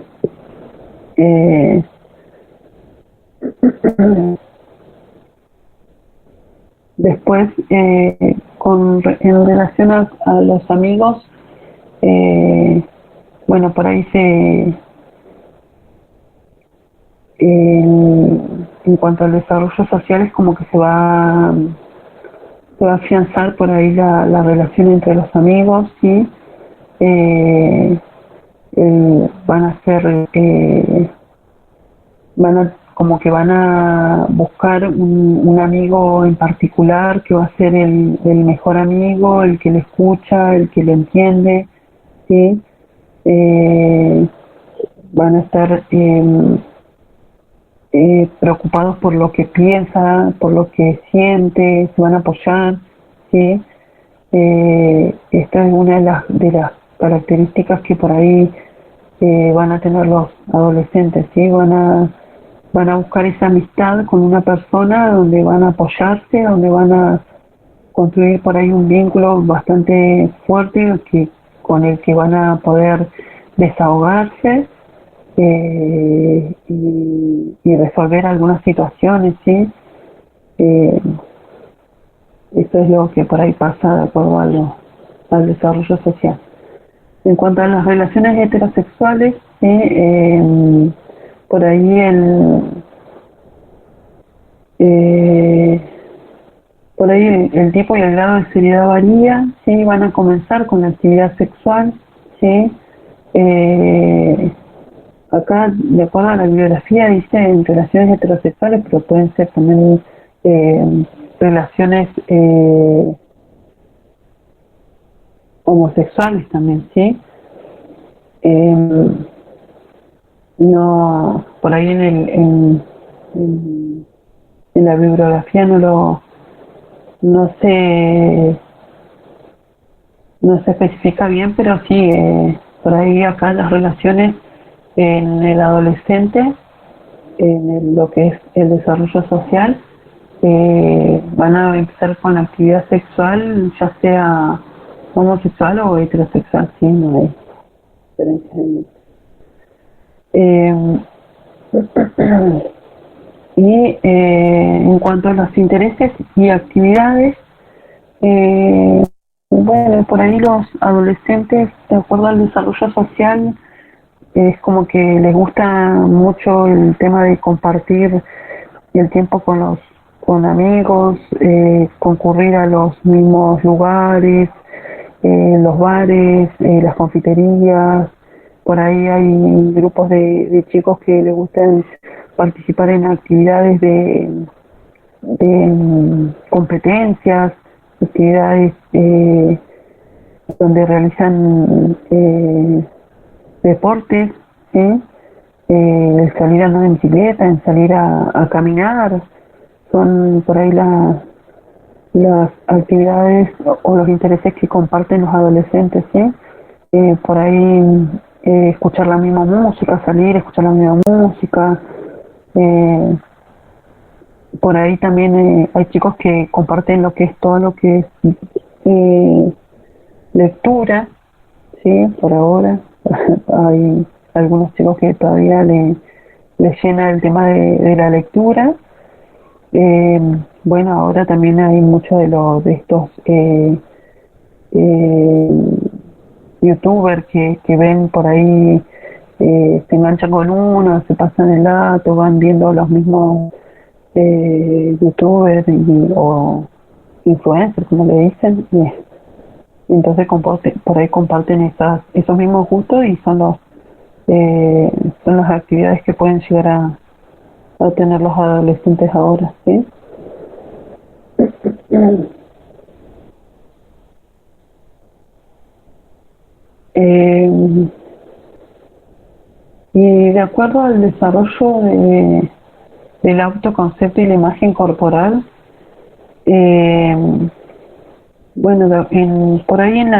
Después, en relación a los amigos, bueno, por ahí en cuanto al desarrollo social es como que se va a afianzar por ahí la relación entre los amigos, ¿sí? Van a ser, como que van a buscar un amigo en particular que va a ser el mejor amigo, el que le escucha, el que le entiende, ¿sí? Van a estar preocupados por lo que piensa, por lo que siente, se van a apoyar, ¿sí? Esta es una de las características que por ahí van a tener los adolescentes, ¿sí? Van a buscar esa amistad con una persona donde van a apoyarse, donde van a construir por ahí un vínculo bastante fuerte con el que van a poder desahogarse y resolver algunas situaciones, ¿sí? Eso es lo que por ahí pasa de acuerdo al desarrollo social. En cuanto a las relaciones heterosexuales, ¿sí? Por ahí por ahí el tipo y el grado de seriedad varía, ¿sí? Van a comenzar con la actividad sexual, ¿sí? Acá, de acuerdo a la bibliografía, dice en relaciones heterosexuales, pero pueden ser también relaciones homosexuales también, ¿sí? No, por ahí en la bibliografía no no se especifica bien, pero sí, por ahí acá las relaciones en el adolescente, lo que es el desarrollo social, van a empezar con la actividad sexual, ya sea homosexual o heterosexual, sí, no hay diferencia. En cuanto a los intereses y actividades, bueno, por ahí los adolescentes, de acuerdo al desarrollo social, es como que les gusta mucho el tema de compartir el tiempo con amigos, concurrir a los mismos lugares, los bares, las confiterías. Por ahí hay grupos de chicos que les gustan participar en actividades de competencias, actividades donde realizan deportes, ¿sí? El salir a andar en bicicleta, en salir a caminar, son por ahí las actividades o los intereses que comparten los adolescentes, ¿sí? Por ahí escuchar la misma música, salir, escuchar la misma música. Por ahí también hay chicos que comparten lo que es todo lo que es lectura, ¿sí? Por ahora hay algunos chicos que todavía les llena el tema de la lectura. Bueno, ahora también hay mucho de estos youtubers que ven por ahí, se enganchan con uno, se pasan el dato, van viendo los mismos youtubers o influencers, como le dicen, y entonces por ahí comparten esos mismos gustos y son las actividades que pueden llegar a tener los adolescentes ahora, ¿sí? Y de acuerdo al desarrollo del autoconcepto y la imagen corporal, bueno, por ahí en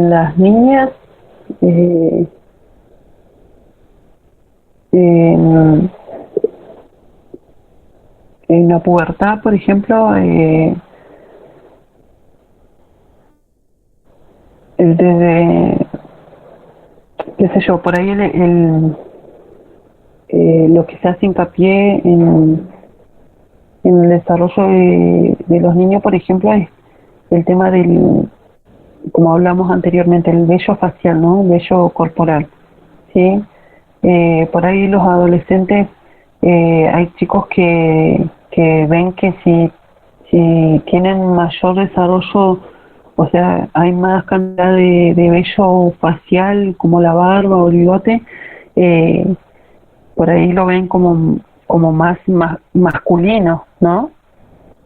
las niñas, en, en la pubertad, por ejemplo, desde, qué sé yo, por ahí lo que se hace hincapié en el desarrollo de los niños, por ejemplo, es el tema como hablamos anteriormente, el vello facial, ¿no? El vello corporal, ¿sí? Por ahí los adolescentes, hay chicos que ven que si tienen mayor desarrollo, o sea, hay más cantidad de vello facial, como la barba o el bigote, por ahí lo ven como más masculino, ¿no?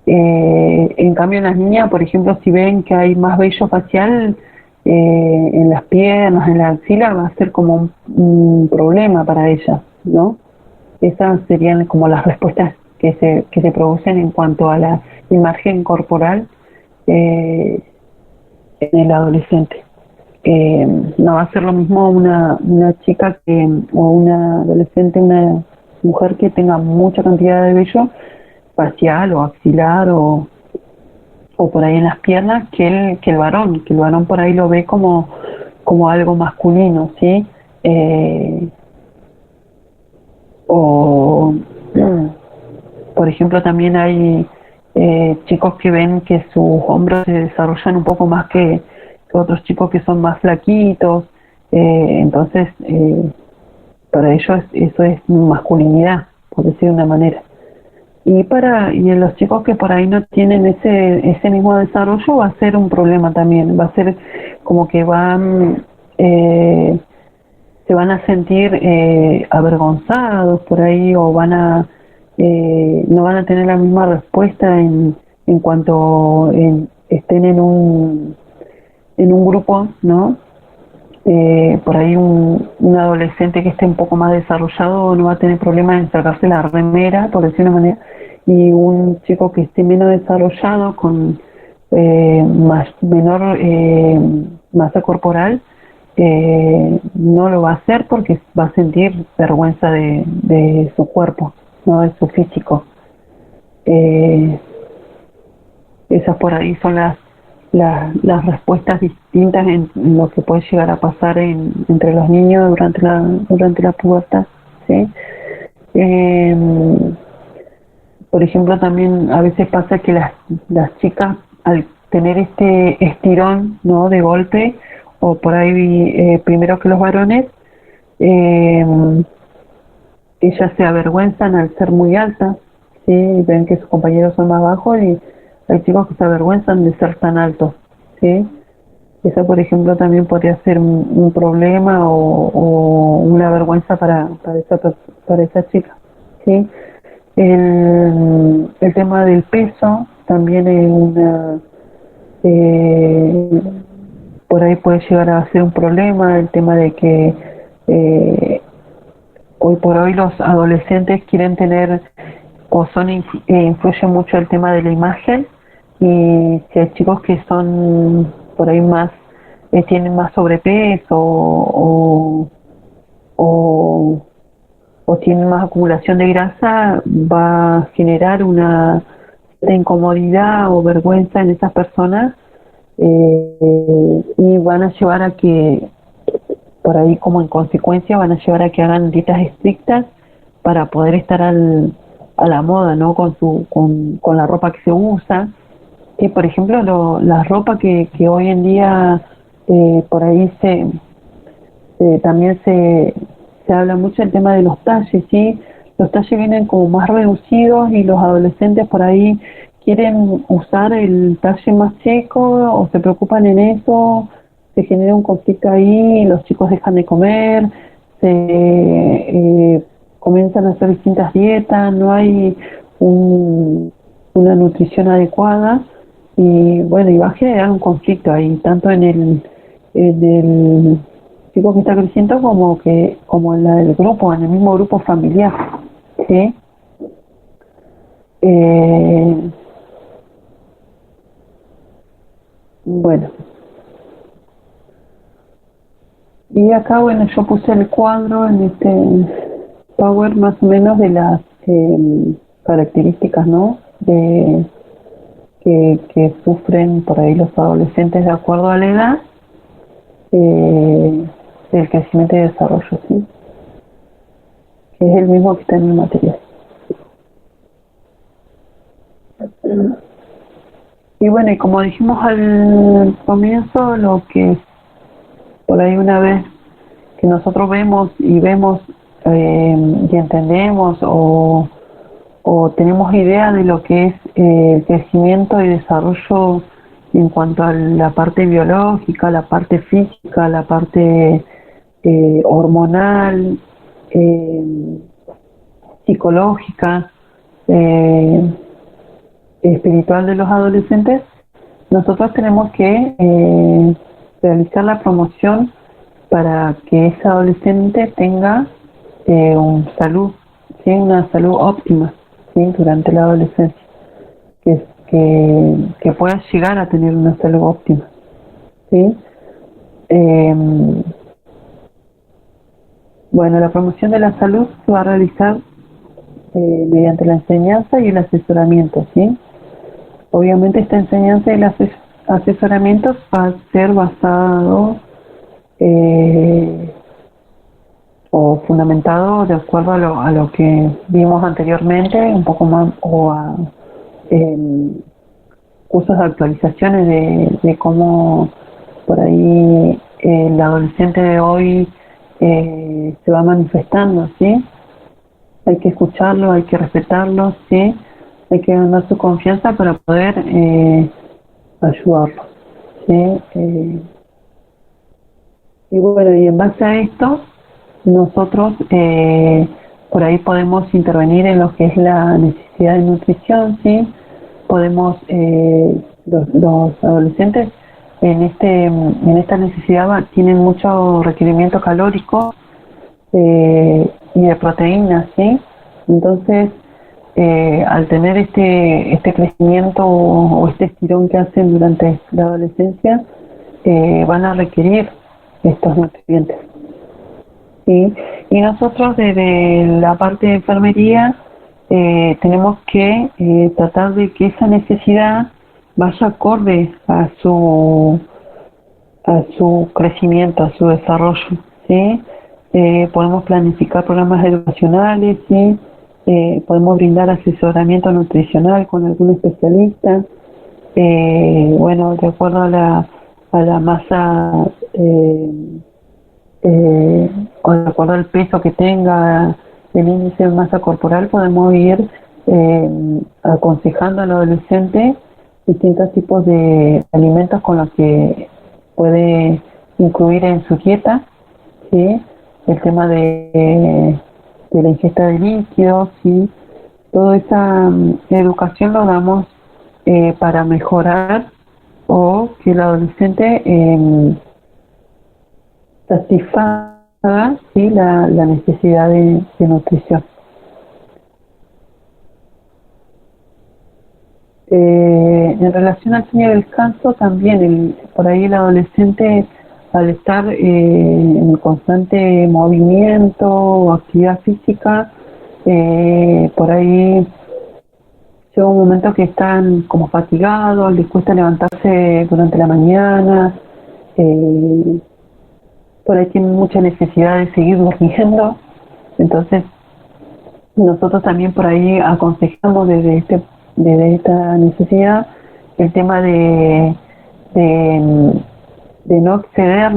En cambio en las niñas, por ejemplo, si ven que hay más vello facial en las piernas, en la axila, va a ser como un problema para ellas, ¿no? Esas serían como las respuestas que se producen en cuanto a la imagen corporal en el adolescente. no va a ser lo mismo una chica o una adolescente, una mujer que tenga mucha cantidad de vello facial o axilar o por ahí en las piernas que el varón, por ahí lo ve como algo masculino, ¿sí? O por ejemplo también hay chicos que ven que sus hombros se desarrollan un poco más que otros chicos que son más flaquitos, entonces para ellos eso es masculinidad, por decir de una manera. Y en los chicos que por ahí no tienen ese mismo desarrollo va a ser un problema también, va a ser como que se van a sentir avergonzados por ahí o no van a tener la misma respuesta en cuanto estén en un grupo, ¿no? Por ahí un adolescente que esté un poco más desarrollado no va a tener problemas en sacarse la remera, por decir una manera, y un chico que esté menos desarrollado con menor masa corporal no lo va a hacer porque va a sentir vergüenza de su cuerpo, no de su físico. Esas por ahí son las respuestas distintas en lo que puede llegar a pasar entre los niños durante la pubertad, ¿sí? Por ejemplo, también a veces pasa que las chicas al tener este estirón, ¿no?, de golpe, o por ahí primero que los varones, ellas se avergüenzan al ser muy altas, ¿sí? Y ven que sus compañeros son más bajos y hay chicos que se avergüenzan de ser tan altos, ¿sí? Eso, por ejemplo, también podría ser un problema o una vergüenza para esa chica, ¿sí? El tema del peso también es por ahí puede llegar a ser un problema, el tema de que hoy por hoy los adolescentes quieren tener influye mucho el tema de la imagen, y si hay chicos que son por ahí más tienen más sobrepeso o tienen más acumulación de grasa, va a generar una incomodidad o vergüenza en esas personas, y van a llevar a que por ahí, como en consecuencia, van a llevar a que hagan dietas estrictas para poder estar a la moda, ¿no?, con la ropa que se usa. Por ejemplo, la ropa que hoy en día por ahí también se habla mucho del tema de los talles, ¿sí? Los talles vienen como más reducidos y los adolescentes por ahí quieren usar el talle más chico o se preocupan en eso, se genera un conflicto ahí, los chicos dejan de comer, comienzan a hacer distintas dietas, no hay una nutrición adecuada, y bueno, y va a generar un conflicto ahí, tanto en el chico que está creciendo como en la del grupo, en el mismo grupo familiar, ¿sí? Bueno, y acá, bueno, yo puse el cuadro en este Power más o menos de las características, ¿no?, que sufren por ahí los adolescentes de acuerdo a la edad del crecimiento y desarrollo, ¿sí? Que es el mismo que está en el material. Y bueno, y como dijimos al comienzo, lo que por ahí una vez que nosotros vemos y entendemos o tenemos idea de lo que es el crecimiento y desarrollo en cuanto a la parte biológica, la parte física, la parte hormonal, psicológica, espiritual de los adolescentes, nosotros tenemos que realizar la promoción para que ese adolescente tenga salud, ¿sí?, una salud óptima, ¿sí?, durante la adolescencia, que pueda llegar a tener una salud óptima, ¿sí? Eh, bueno, la promoción de la salud se va a realizar mediante la enseñanza y el asesoramiento, ¿sí? Obviamente esta enseñanza y el asesoramiento va a ser basado o fundamentado de acuerdo a lo que vimos anteriormente, un poco más, o a cursos de actualizaciones de cómo por ahí el adolescente de hoy se va manifestando, ¿sí? Hay que escucharlo, hay que respetarlo, ¿sí? Hay que ganar su confianza para poder ayudarlo, ¿sí? Y bueno, y en base a esto, nosotros por ahí podemos intervenir en lo que es la necesidad de nutrición, ¿sí? Podemos, los adolescentes en esta necesidad tienen mucho requerimiento calórico y de proteínas, ¿sí? Entonces, al tener este crecimiento o este estirón que hacen durante la adolescencia, van a requerir estos nutrientes. ¿Sí? Y nosotros desde la parte de enfermería tenemos que tratar de que esa necesidad vaya acorde a su crecimiento, a su desarrollo, ¿sí? Podemos planificar programas educacionales, ¿sí? Podemos brindar asesoramiento nutricional con algún especialista, bueno, de acuerdo a la masa o de acuerdo al peso que tenga, el índice de masa corporal, podemos ir aconsejando al adolescente distintos tipos de alimentos con los que puede incluir en su dieta, ¿sí? El tema de la ingesta de líquidos, ¿sí? Toda esa educación lo damos para mejorar o que el adolescente satisfaga, ¿sí? la necesidad de nutrición. En relación al sueño y el descanso, también por ahí el adolescente, al estar en constante movimiento o actividad física, por ahí llega un momento que están como fatigados, les cuesta levantarse durante la mañana, por ahí tienen mucha necesidad de seguir durmiendo. Entonces nosotros también por ahí aconsejamos desde esta necesidad el tema de no exceder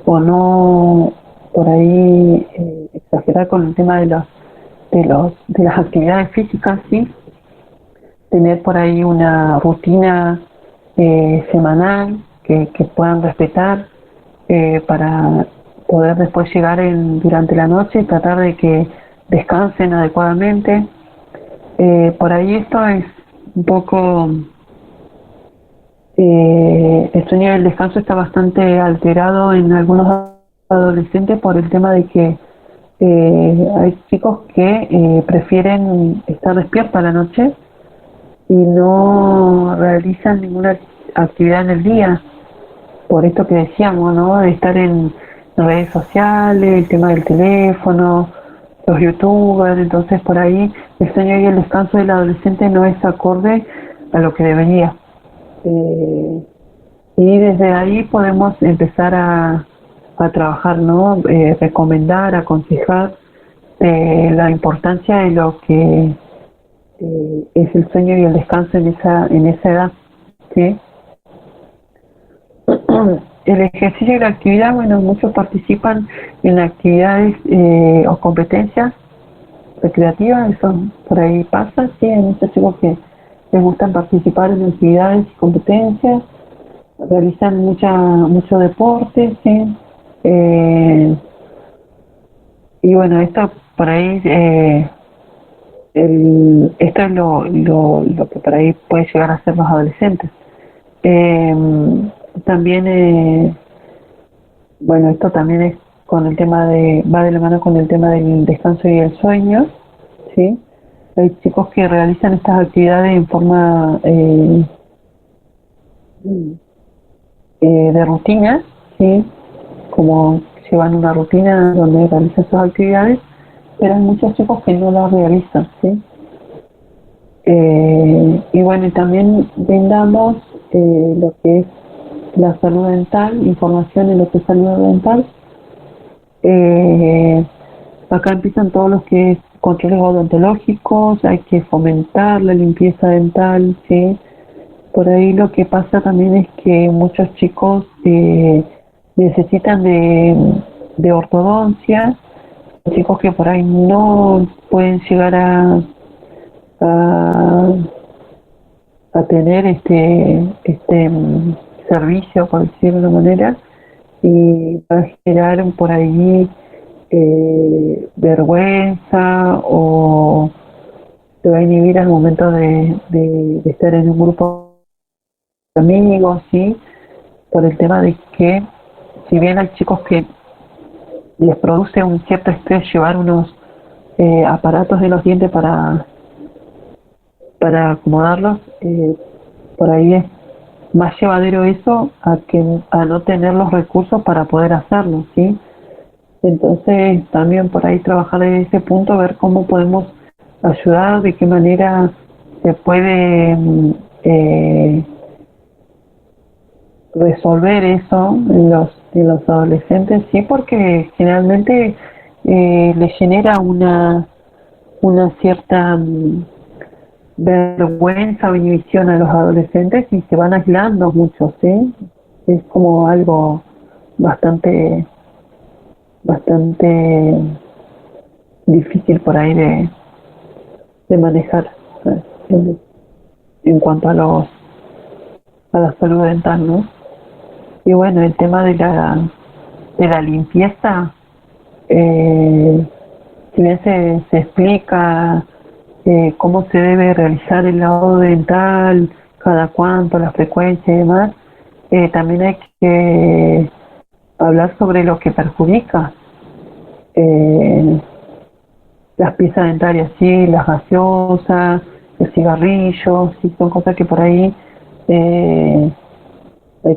o no por ahí exagerar con el tema de las actividades físicas, ¿sí? Tener por ahí una rutina semanal que puedan respetar para poder después llegar durante la noche y tratar de que descansen adecuadamente. Por ahí esto es un poco, el sueño y el descanso está bastante alterado en algunos adolescentes por el tema de que hay chicos que prefieren estar despiertos a la noche y no realizan ninguna actividad en el día, por esto que decíamos, ¿no? De estar en redes sociales, el tema del teléfono, los youtubers. Entonces por ahí el sueño y el descanso del adolescente no es acorde a lo que debería, y desde ahí podemos empezar a trabajar, ¿no? Recomendar, aconsejar la importancia de lo que es el sueño y el descanso en esa edad, ¿sí? El ejercicio y la actividad, bueno, muchos participan en actividades o competencias recreativas, eso por ahí pasa, sí, hay muchos chicos que les gustan participar en actividades y competencias, realizan mucho deporte, sí. Y bueno, esto por ahí, esto es lo que por ahí puede llegar a ser los adolescentes. También, bueno, esto también es con el tema va de la mano con el tema del descanso y el sueño, ¿sí? Hay chicos que realizan estas actividades en forma de rutina, ¿sí? Como llevan una rutina donde realizan sus actividades, pero hay muchos chicos que no las realizan, ¿sí? Y bueno, y también brindamos lo que es la salud dental, información en lo que es salud dental. Acá empiezan todos los que es controles odontológicos, hay que fomentar la limpieza dental, ¿sí? Por ahí lo que pasa también es que muchos chicos necesitan de ortodoncia, chicos que por ahí no pueden llegar a, a tener este servicio, por decirlo de una manera, y va a generar por ahí vergüenza o te va a inhibir al momento de estar en un grupo de amigos, ¿sí? Por el tema de que si bien hay chicos que les produce un cierto estrés llevar unos aparatos de los dientes para acomodarlos, por ahí es más llevadero eso a no tener los recursos para poder hacerlo, ¿sí? Entonces también por ahí trabajar desde ese punto, ver cómo podemos ayudar, de qué manera se puede resolver eso en los adolescentes, sí, porque generalmente les genera una cierta vergüenza o inhibición a los adolescentes y se van aislando mucho, ¿sí? Es como algo bastante difícil por ahí de manejar, en cuanto a la salud dental, ¿no? Y bueno, el tema de la limpieza, si bien se explica cómo se debe realizar el lavado dental, cada cuánto, la frecuencia y demás, también hay que hablar sobre lo que perjudica las piezas dentarias, sí, las gaseosas, los cigarrillos, sí, son cosas que por ahí hay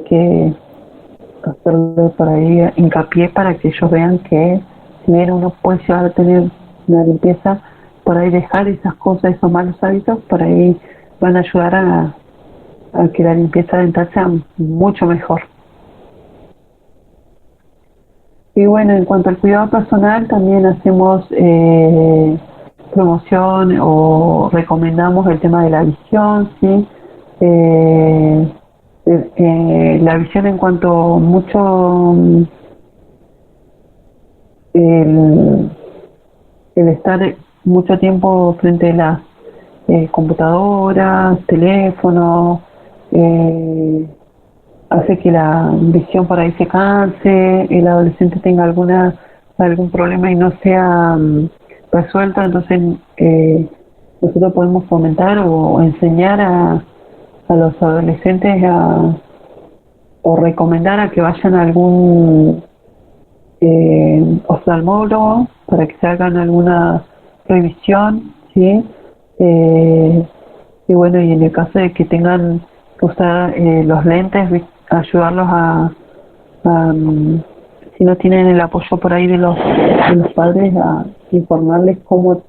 que hacerle por ahí hincapié para que ellos vean que si bien uno puede llegar a tener una limpieza, por ahí dejar esas cosas, esos malos hábitos, por ahí van a ayudar a que la limpieza dental sea mucho mejor. Y bueno, en cuanto al cuidado personal, también hacemos promoción o recomendamos el tema de la visión, ¿sí? La visión en cuanto mucho el estar mucho tiempo frente a las computadoras, teléfonos, hace que la visión por ahí se canse, el adolescente tenga algún problema y no sea resuelto, entonces nosotros podemos fomentar o enseñar a los adolescentes o recomendar a que vayan a algún oftalmólogo para que se hagan alguna revisión, ¿sí? Y bueno, y en el caso de que tengan que usar los lentes, ayudarlos si no tienen el apoyo por ahí de los padres, a informarles cómo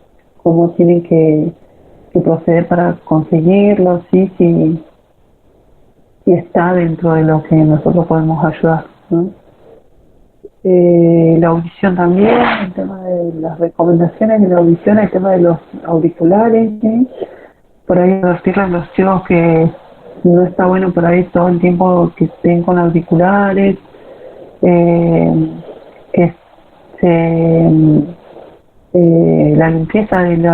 tienen que proceder para conseguirlos, ¿sí? Si está dentro de lo que nosotros podemos ayudar, ¿no? La audición también, el tema de las recomendaciones de la audición, el tema de los auriculares, ¿sí? Por ahí advertirle a los chicos que no está bueno por ahí todo el tiempo que estén con auriculares, que la limpieza del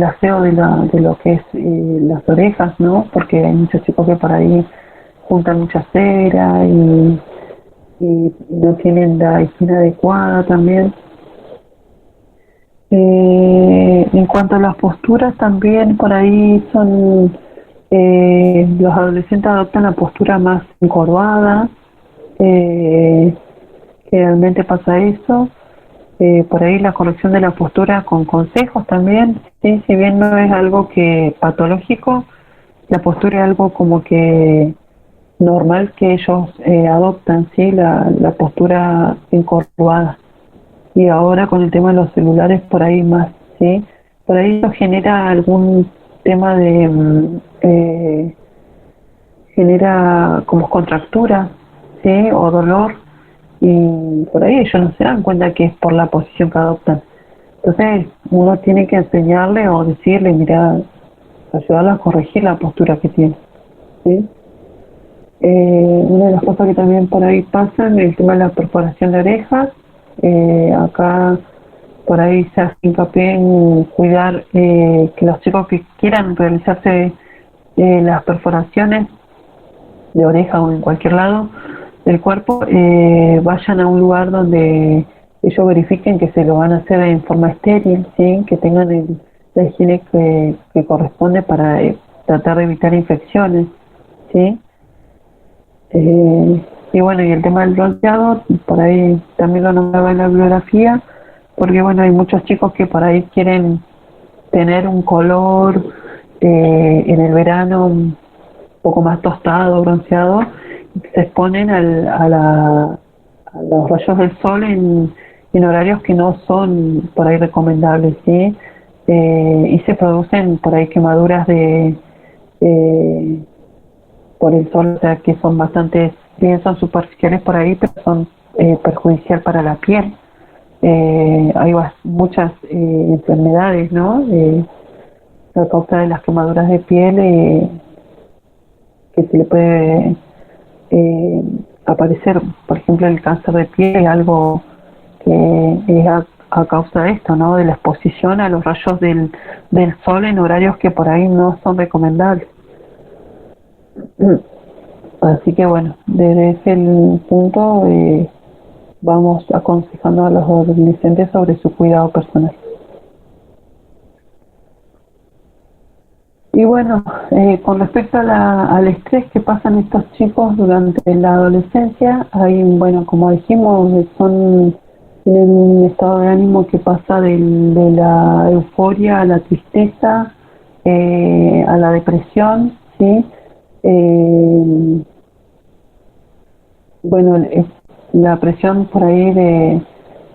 aseo de lo que es las orejas, ¿no? Porque hay muchos chicos que por ahí juntan mucha cera y no tienen la higiene adecuada también. En cuanto a las posturas también por ahí son los adolescentes adoptan la postura más encorvada, generalmente pasa eso. Por ahí la corrección de la postura con consejos también, ¿sí? Si bien no es algo que patológico, la postura es algo como que normal que ellos adoptan, ¿sí? La postura encorvada. Y ahora con el tema de los celulares por ahí más, ¿sí? Por ahí eso genera algún tema de genera como contractura, ¿sí? O dolor, y por ahí ellos no se dan cuenta que es por la posición que adoptan. Entonces uno tiene que enseñarle o decirle, mira, ayudarla a corregir la postura que tiene, ¿sí? Una de las cosas que también por ahí pasan es el tema de la perforación de orejas. Acá por ahí se hace hincapié en cuidar que los chicos que quieran realizarse las perforaciones de oreja o en cualquier lado del cuerpo vayan a un lugar donde ellos verifiquen que se lo van a hacer en forma estéril, ¿sí? Que tengan la higiene que corresponde para tratar de evitar infecciones, ¿sí? Y bueno, y el tema del bronceado, por ahí también lo nombraba en la bibliografía, porque bueno, hay muchos chicos que por ahí quieren tener un color en el verano un poco más tostado, bronceado, y se exponen a los rayos del sol en horarios que no son por ahí recomendables, ¿sí? Y se producen por ahí quemaduras eh, por el sol, o sea que son bastante, bien son superficiales por ahí, pero son perjudicial para la piel. Hay muchas enfermedades, ¿no? A causa de las quemaduras de piel que se le puede aparecer, por ejemplo, el cáncer de piel es algo que es a causa de esto, ¿no? De la exposición a los rayos del sol en horarios que por ahí no son recomendables. Así que bueno, desde ese punto vamos aconsejando a los adolescentes sobre su cuidado personal. Y bueno, con respecto al estrés que pasan estos chicos durante la adolescencia, hay, bueno, como dijimos, tienen un estado de ánimo que pasa de la euforia a la tristeza, a la depresión, ¿sí? Bueno, la presión por ahí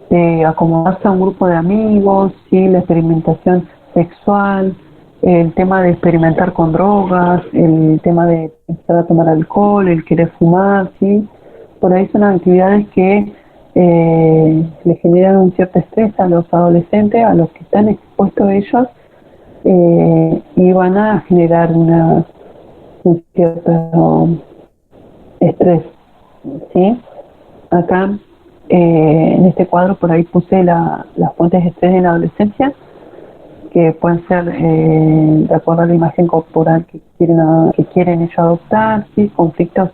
de acomodarse a un grupo de amigos, ¿sí? La experimentación sexual, el tema de experimentar con drogas, el tema de empezar a tomar alcohol, el querer fumar, ¿sí? Por ahí son actividades que le generan un cierto estrés a los adolescentes, a los que están expuestos ellos, y van a generar un cierto estrés, ¿sí? Acá en este cuadro por ahí puse las fuentes de estrés en la adolescencia, que pueden ser de acuerdo a la imagen corporal que quieren ellos adoptar, ¿sí? Conflictos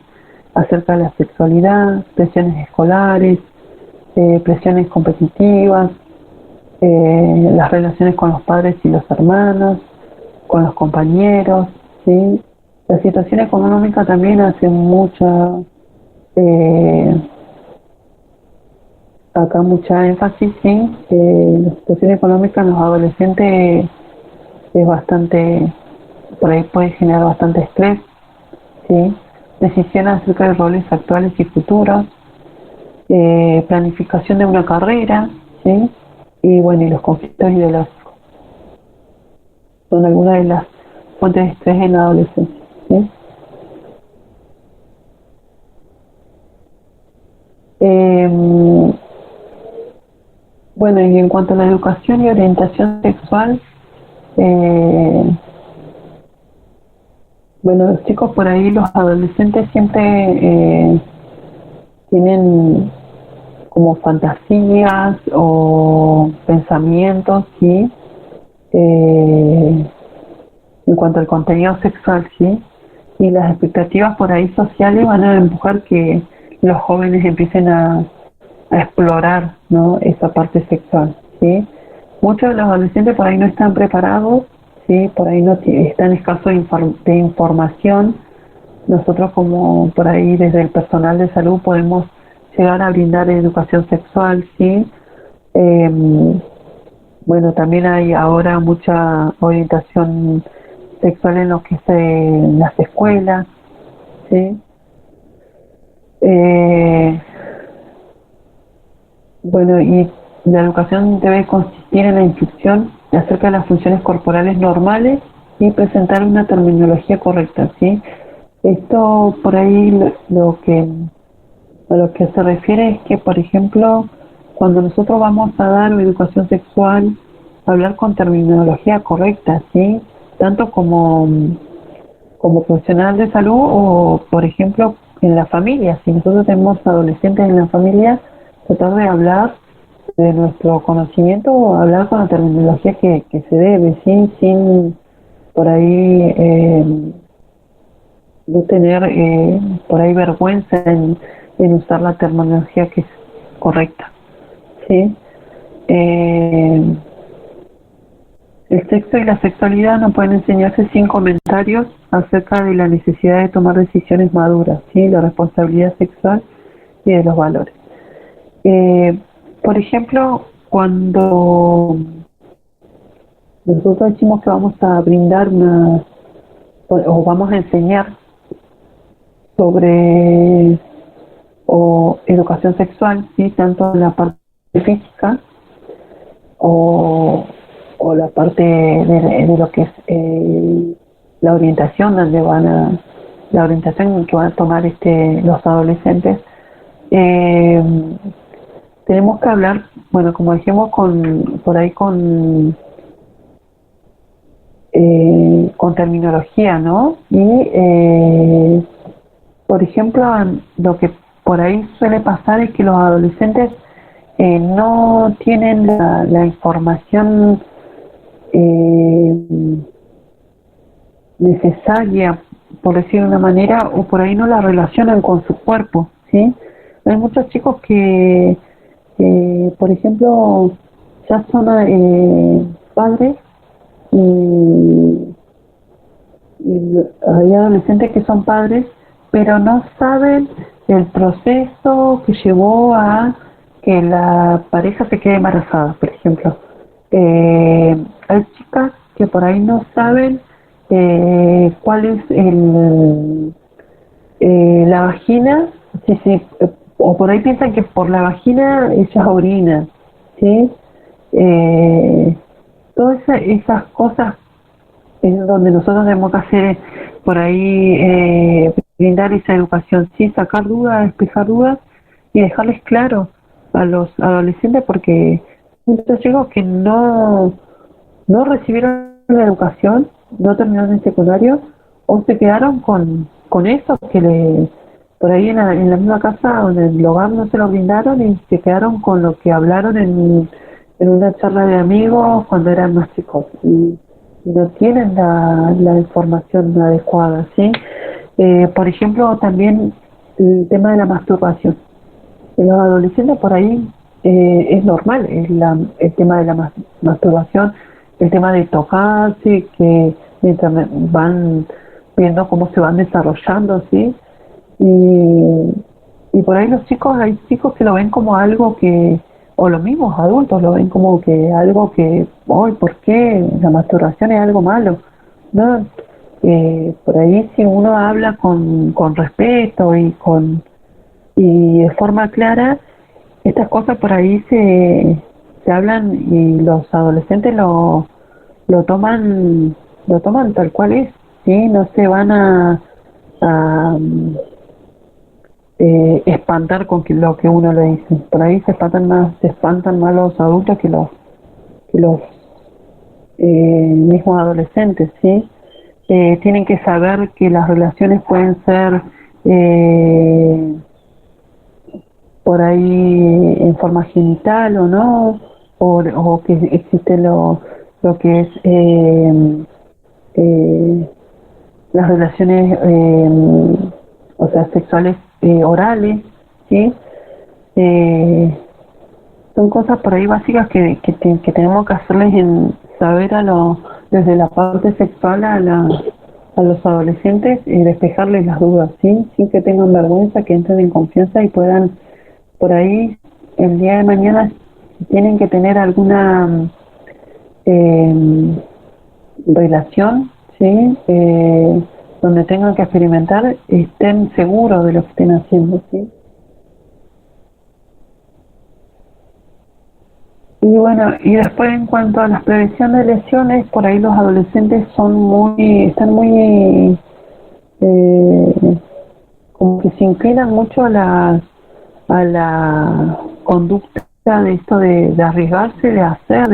acerca de la sexualidad, presiones escolares, presiones competitivas, las relaciones con los padres y los hermanos, con los compañeros, ¿sí? La situación económica también hace mucha acá mucha énfasis, sí. La situación económica en los adolescentes es bastante, por ahí puede generar bastante estrés, ¿sí? Decisiones acerca de roles actuales y futuros, planificación de una carrera, ¿sí? Y bueno, y los conflictos ideológicos son algunas de las fuentes de estrés en la adolescencia, ¿sí? Bueno, y en cuanto a la educación y orientación sexual, bueno, los chicos por ahí, los adolescentes siempre tienen como fantasías o pensamientos, ¿sí? En cuanto al contenido sexual, ¿sí? Y las expectativas por ahí sociales van a empujar que los jóvenes empiecen a explorar, ¿no? Esa parte sexual, ¿sí? Muchos de los adolescentes por ahí no están preparados, ¿sí? Por ahí no están escasos de información. Nosotros como por ahí desde el personal de salud podemos llegar a brindar educación sexual, ¿sí? Bueno, también hay ahora mucha orientación sexual en lo que es en las escuelas, ¿sí? Eh, bueno, y la educación debe consistir en la instrucción acerca de las funciones corporales normales y presentar una terminología correcta, ¿sí? Esto por ahí a lo que se refiere es que, por ejemplo, cuando nosotros vamos a dar educación sexual, hablar con terminología correcta, ¿sí? Tanto como profesional de salud o, por ejemplo, en la familia. Si nosotros tenemos adolescentes en la familia, tratar de hablar de nuestro conocimiento o hablar con la terminología que se debe, ¿sí? Sin por ahí no tener por ahí vergüenza en usar la terminología que es correcta, ¿sí? Eh, el sexo y la sexualidad no pueden enseñarse sin comentarios acerca de la necesidad de tomar decisiones maduras, ¿sí? La responsabilidad sexual y de los valores. Eh, por ejemplo, cuando nosotros decimos que vamos a brindar o vamos a enseñar sobre educación sexual, ¿sí? Tanto en la parte física o, o la parte de lo que es la orientación, la orientación que van a tomar los adolescentes. Eh, tenemos que hablar, bueno, como dijimos, por ahí con terminología, ¿no? Y, por ejemplo, lo que por ahí suele pasar es que los adolescentes no tienen la información eh, necesaria, por decir de una manera, o por ahí no la relacionan con su cuerpo, ¿sí? Hay muchos chicos que por ejemplo, ya son padres y, hay adolescentes que son padres, pero no saben el proceso que llevó a que la pareja se quede embarazada, por ejemplo. Hay chicas que por ahí no saben cuál es la vagina, o por ahí piensan que por la vagina ellas orinan, ¿sí? Todas esas cosas es donde nosotros tenemos que hacer por ahí brindar esa educación, sí, sacar dudas, despejar dudas y dejarles claro a los adolescentes, porque muchos chicos que no recibieron la educación, no terminaron el secundario o se quedaron con eso por ahí en la misma casa o en el hogar no se lo brindaron y se quedaron con lo que hablaron en una charla de amigos cuando eran más chicos y no tienen la información adecuada, ¿sí? Por ejemplo, también el tema de la masturbación. En los adolescentes por ahí es normal el tema de la masturbación, el tema de tocarse, que mientras van viendo cómo se van desarrollando, ¿sí? Y por ahí hay chicos que lo ven como algo o los mismos adultos lo ven como que algo que, hoy, ¿por qué la masturbación es algo malo? ¿No? Por ahí si uno habla con respeto y de forma clara, estas cosas por ahí se hablan y los adolescentes lo toman tal cual es, ¿sí? No se van a espantar con lo que uno le dice. Por ahí se espantan más los adultos que los mismos adolescentes, ¿sí? Tienen que saber que las relaciones pueden ser por ahí en forma genital o no, o que existe lo que es las relaciones o sea, sexuales orales, ¿sí? Son cosas por ahí básicas que tenemos que hacerles saber desde la parte sexual a los adolescentes y despejarles las dudas, ¿sí? Sin que tengan vergüenza, que entren en confianza y puedan, por ahí, el día de mañana, si tienen que tener alguna relación, ¿sí? donde tengan que experimentar estén seguros de lo que estén haciendo, ¿sí? Y bueno, y después en cuanto a la prevención de lesiones, por ahí los adolescentes están muy, como que se inclinan mucho a la conducta de esto de arriesgarse, de hacer,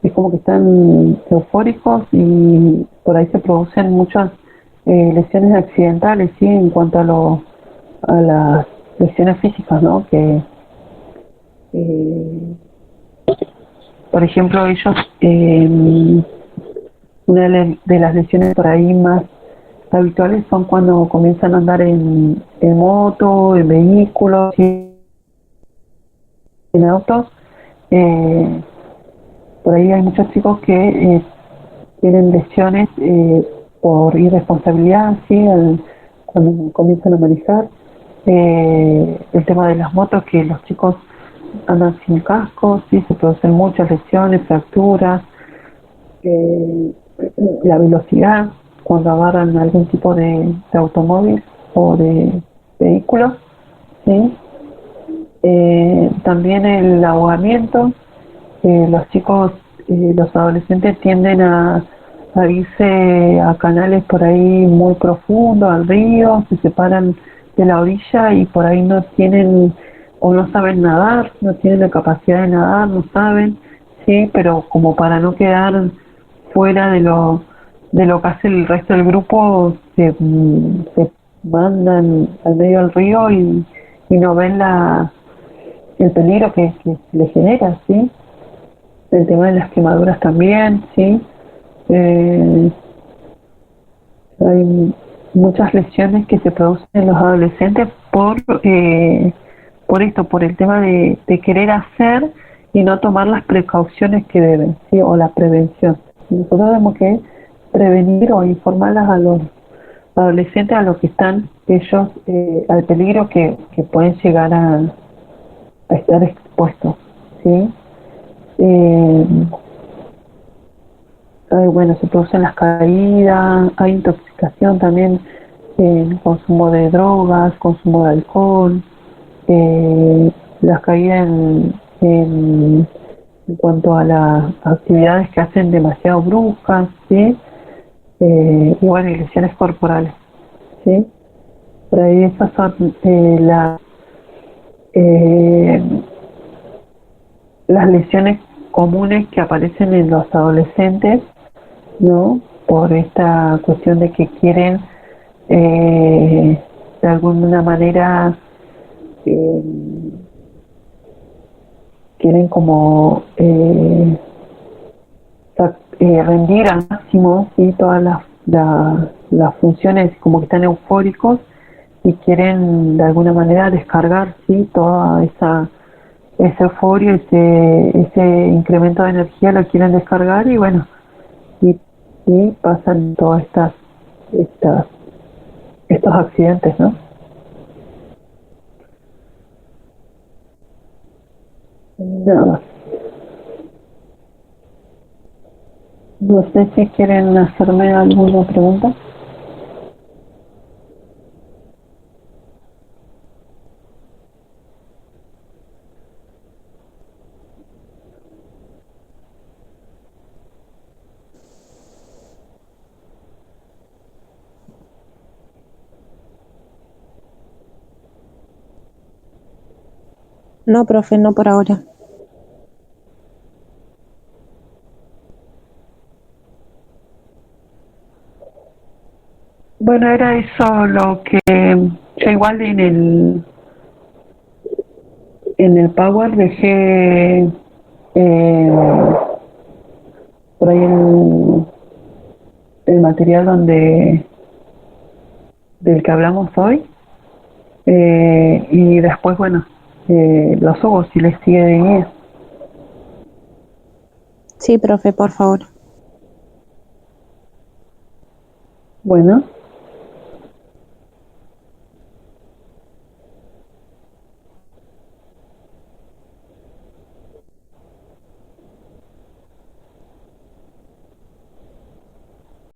es como que están eufóricos y por ahí se producen muchas lesiones accidentales, sí, en cuanto a las lesiones físicas, ¿no? Que eh, por ejemplo, ellos, una de las lesiones por ahí más habituales son cuando comienzan a andar en moto, en vehículos, en autos. Eh, por ahí hay muchos chicos que tienen lesiones por irresponsabilidad, ¿sí? Cuando comienzan a manejar. El tema de las motos, que los chicos andan sin casco, sí, se producen muchas lesiones, fracturas, eh, la velocidad, cuando agarran algún tipo de automóvil o de vehículo, ¿sí? También el ahogamiento, los chicos, los adolescentes tienden a irse a canales por ahí muy profundos, al río, se separan de la orilla y por ahí no tienen o no saben nadar, no tienen la capacidad de nadar, no saben, sí, pero como para no quedar fuera de lo que hace el resto del grupo, se mandan al medio del río y no ven el peligro que le genera, ¿sí? El tema de las quemaduras también, ¿sí? Hay muchas lesiones que se producen en los adolescentes por esto, por el tema de querer hacer y no tomar las precauciones que deben, ¿sí? O la prevención. Nosotros tenemos que prevenir o informarlas a los adolescentes a lo que están ellos, al peligro que pueden llegar a estar expuestos, ¿sí? Bueno, se producen las caídas, hay intoxicación también, consumo de drogas, consumo de alcohol, las caídas en cuanto a las actividades que hacen demasiado bruscas, ¿sí? Y bueno, y lesiones corporales, ¿sí? Por ahí esas son eh, las lesiones comunes que aparecen en los adolescentes, ¿no? Por esta cuestión de que quieren de alguna manera eh, quieren como rendir al máximo, ¿sí? Todas las funciones, como que están eufóricos y quieren de alguna manera descargar, ¿sí? Toda esa euforia, ese incremento de energía lo quieren descargar y bueno, y pasan todas estos accidentes, ¿no? Nada más. No sé si quieren hacerme alguna pregunta. No, profe, no por ahora. Bueno, era eso lo que yo igual en el Power dejé por ahí el material del que hablamos hoy, y después, bueno, lo subo si les sigue de guía. Sí, profe, por favor. Bueno.